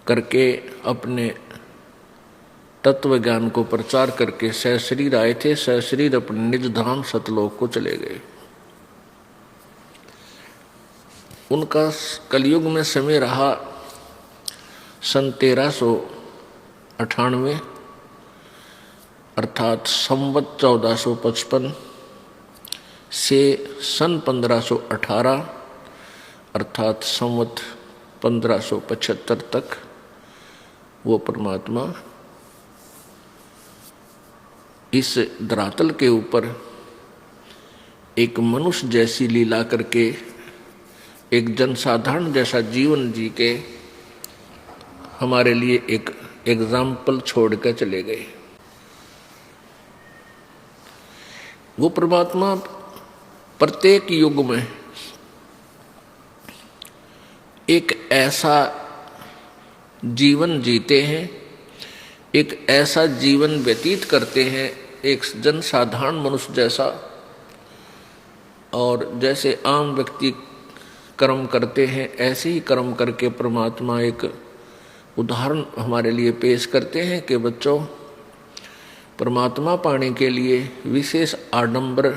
करके अपने तत्व ज्ञान को प्रचार करके सहशरीर आए थे, सहशरीर अपने निज धाम सतलोक को चले गए। उनका कलयुग में समय रहा सन 1398 अर्थात संवत 1455 से सन 1518 अर्थात संवत 1575 तक वो परमात्मा इस धरातल के ऊपर एक मनुष्य जैसी लीला करके एक जनसाधारण जैसा जीवन जी के हमारे लिए एक एग्जाम्पल छोड़ कर चले गए। वो परमात्मा प्रत्येक युग में एक ऐसा जीवन जीते हैं, एक ऐसा जीवन व्यतीत करते हैं, एक जनसाधारण मनुष्य जैसा, और जैसे आम व्यक्ति कर्म करते हैं ऐसे ही कर्म करके परमात्मा एक उदाहरण हमारे लिए पेश करते हैं कि बच्चों, परमात्मा पाने के लिए विशेष आडंबर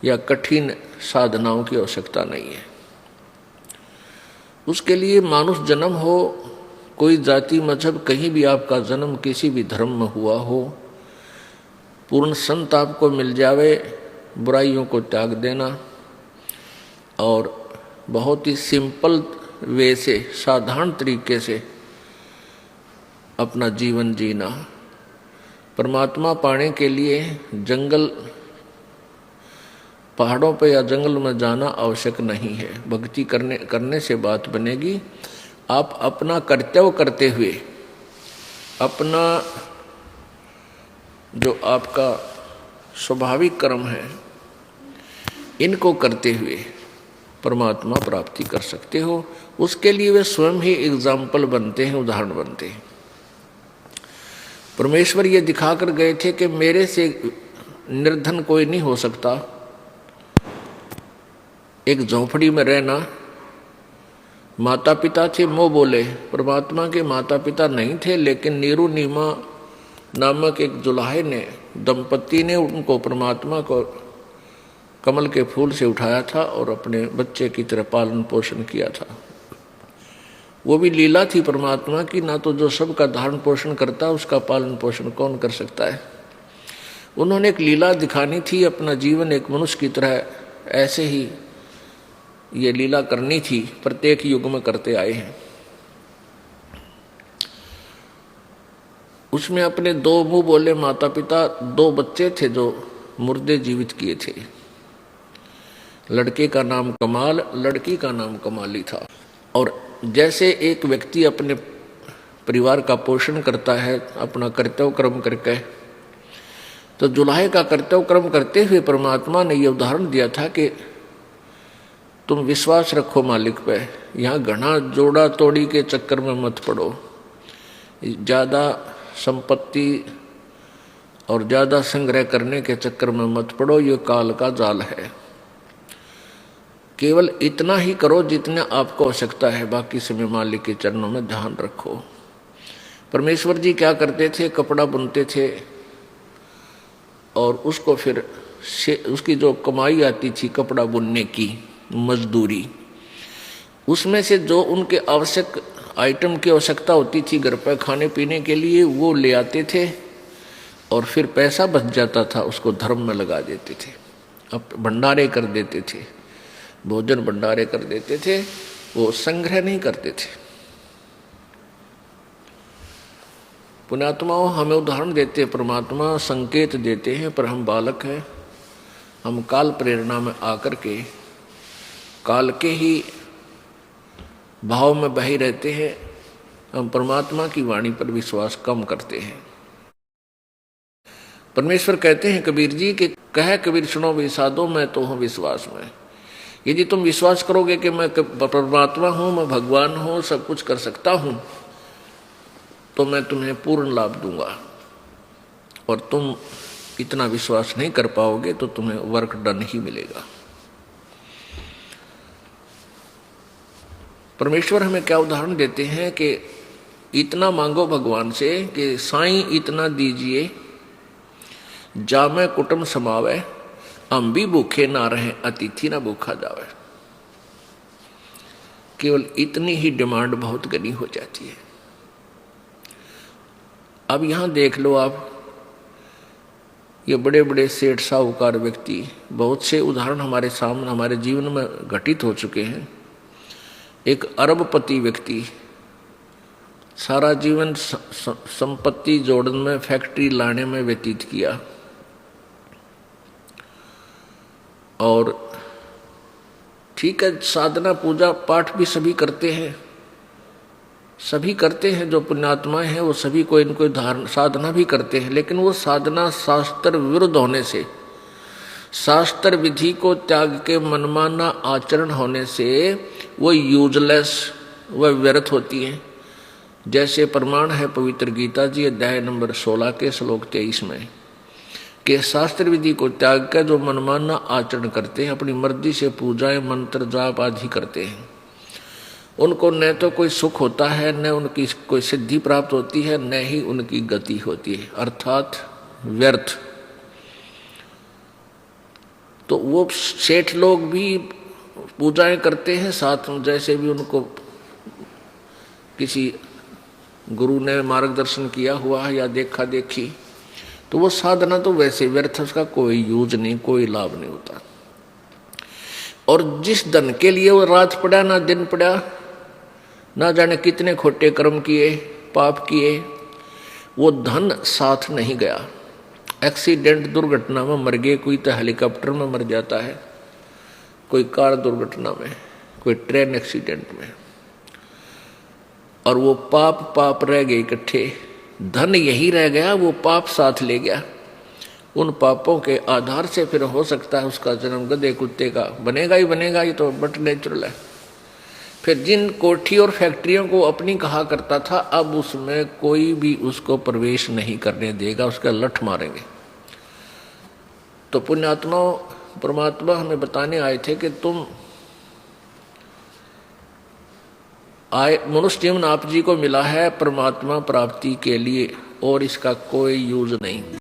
या कठिन साधनाओं की आवश्यकता नहीं है। उसके लिए मानुष जन्म हो, कोई जाति मजहब कहीं भी आपका जन्म किसी भी धर्म में हुआ हो, पूर्ण संत आपको मिल जावे, बुराइयों को त्याग देना और बहुत ही सिंपल वे से, साधारण तरीके से अपना जीवन जीना। परमात्मा पाने के लिए जंगल, पहाड़ों पर या जंगल में जाना आवश्यक नहीं है। भक्ति करने से बात बनेगी। आप अपना कर्तव्य करते हुए, अपना जो आपका स्वाभाविक कर्म है, इनको करते हुए परमात्मा प्राप्ति कर सकते हो। उसके लिए वे स्वयं ही एग्जाम्पल बनते हैं, उदाहरण बनते हैं। परमेश्वर ये दिखाकर गए थे कि मेरे से निर्धन कोई नहीं हो सकता। एक झोंपड़ी में रहना, माता पिता थे मोह बोले, परमात्मा के माता पिता नहीं थे, लेकिन नीरू नीमा नामक एक जुलाहे ने, दंपति ने उनको, परमात्मा को कमल के फूल से उठाया था और अपने बच्चे की तरह पालन पोषण किया था। वो भी लीला थी परमात्मा की, ना तो जो सबका धारण पोषण करता उसका पालन पोषण कौन कर सकता है। उन्होंने एक लीला दिखानी थी, अपना जीवन एक मनुष्य की तरह ऐसे ही ये लीला करनी थी, प्रत्येक युग में करते आए हैं। उसमें अपने दो मुंह बोले माता पिता, दो बच्चे थे जो मुर्दे जीवित किए थे। लड़के का नाम कमाल, लड़की का नाम कमाली था। और जैसे एक व्यक्ति अपने परिवार का पोषण करता है अपना कर्तव्य कर्म करके, तो जुलाहे का कर्तव्य कर्म करते हुए परमात्मा ने यह उदाहरण दिया था कि तुम विश्वास रखो मालिक पे, यहाँ घना जोड़ा तोड़ी के चक्कर में मत पड़ो, ज़्यादा संपत्ति और ज़्यादा संग्रह करने के चक्कर में मत पड़ो, ये काल का जाल है। केवल इतना ही करो जितना आपको आवश्यकता है, बाकी समय मालिक के चरणों में ध्यान रखो। परमेश्वर जी क्या करते थे, कपड़ा बुनते थे और उसको फिर उसकी जो कमाई आती थी कपड़ा बुनने की मजदूरी, उसमें से जो उनके आवश्यक आइटम की आवश्यकता होती थी घर पर खाने पीने के लिए, वो ले आते थे और फिर पैसा बच जाता था उसको धर्म में लगा देते थे, अब भंडारे कर देते थे, भोजन भंडारे कर देते थे, वो संग्रह नहीं करते थे। पुण्यात्माओं हमें उदाहरण देते हैं, परमात्मा संकेत देते हैं, पर हम बालक हैं। हम काल प्रेरणा में आकर के काल के ही भाव में बही रहते हैं। हम परमात्मा की वाणी पर विश्वास कम करते हैं। परमेश्वर कहते हैं कबीर जी के, कह कबीर सुनो विसादो, मैं तो हूँ विश्वास में। यदि तुम विश्वास करोगे कि मैं परमात्मा हूँ, मैं भगवान हूँ, सब कुछ कर सकता हूँ, तो मैं तुम्हें पूर्ण लाभ दूंगा। और तुम इतना विश्वास नहीं कर पाओगे तो तुम्हें वर्क डन ही मिलेगा। परमेश्वर हमें क्या उदाहरण देते हैं कि इतना मांगो भगवान से कि साईं इतना दीजिए, जामे कुटुंब समावे, हम भी भूखे ना रहें, अतिथि ना भूखा जावे। केवल इतनी ही डिमांड बहुत घनी हो जाती है। अब यहां देख लो आप, ये बड़े बड़े सेठ साहूकार व्यक्ति, बहुत से उदाहरण हमारे सामने हमारे जीवन में घटित हो चुके हैं। एक अरबपति व्यक्ति सारा जीवन संपत्ति जोड़ने में, फैक्ट्री लाने में व्यतीत किया और ठीक है, साधना पूजा पाठ भी सभी करते हैं, सभी करते हैं, जो पुण्यात्माएं हैं वो सभी कोई न कोई साधना भी करते हैं, लेकिन वो साधना शास्त्र विरुद्ध होने से, शास्त्र विधि को त्याग के मनमाना आचरण होने से वो यूजलेस, वह व्यर्थ होती है। जैसे प्रमाण है पवित्र गीता जी अध्याय नंबर 16 के श्लोक 23 में कि शास्त्र विधि को त्याग कर जो मनमाना आचरण करते हैं, अपनी मर्जी से पूजाएं मंत्र जाप आदि करते हैं, उनको न तो कोई सुख होता है, न उनकी कोई सिद्धि प्राप्त होती है, न ही उनकी गति होती है, अर्थात व्यर्थ। तो वो सेठ लोग भी पूजाएं करते हैं, साथ में जैसे भी उनको किसी गुरु ने मार्गदर्शन किया हुआ है या देखा देखी, तो वो साधना तो वैसे व्यर्थ, उसका कोई यूज नहीं, कोई लाभ नहीं होता। और जिस धन के लिए वो रात पड़ा ना दिन पड़ा, ना जाने कितने खोटे कर्म किए, पाप किए, वो धन साथ नहीं गया। एक्सीडेंट दुर्घटना में मर गए, कोई तो हेलीकॉप्टर में मर जाता है, कोई कार दुर्घटना में, कोई ट्रेन एक्सीडेंट में, और वो पाप रह गए इकट्ठे, धन यही रह गया, वो पाप साथ ले गया। उन पापों के आधार से फिर हो सकता है उसका जन्म गधे कुत्ते का बनेगा ही बनेगा, ये तो बट नेचुरल है। फिर जिन कोठी और फैक्ट्रियों को अपनी कहा करता था, अब उसमें कोई भी उसको प्रवेश नहीं करने देगा, उसका लठ मारेंगे। तो पुण्यात्मा परमात्मा हमें बताने आए थे कि तुम मनुष्य जीवन आप जी को मिला है परमात्मा प्राप्ति के लिए, और इसका कोई यूज नहीं।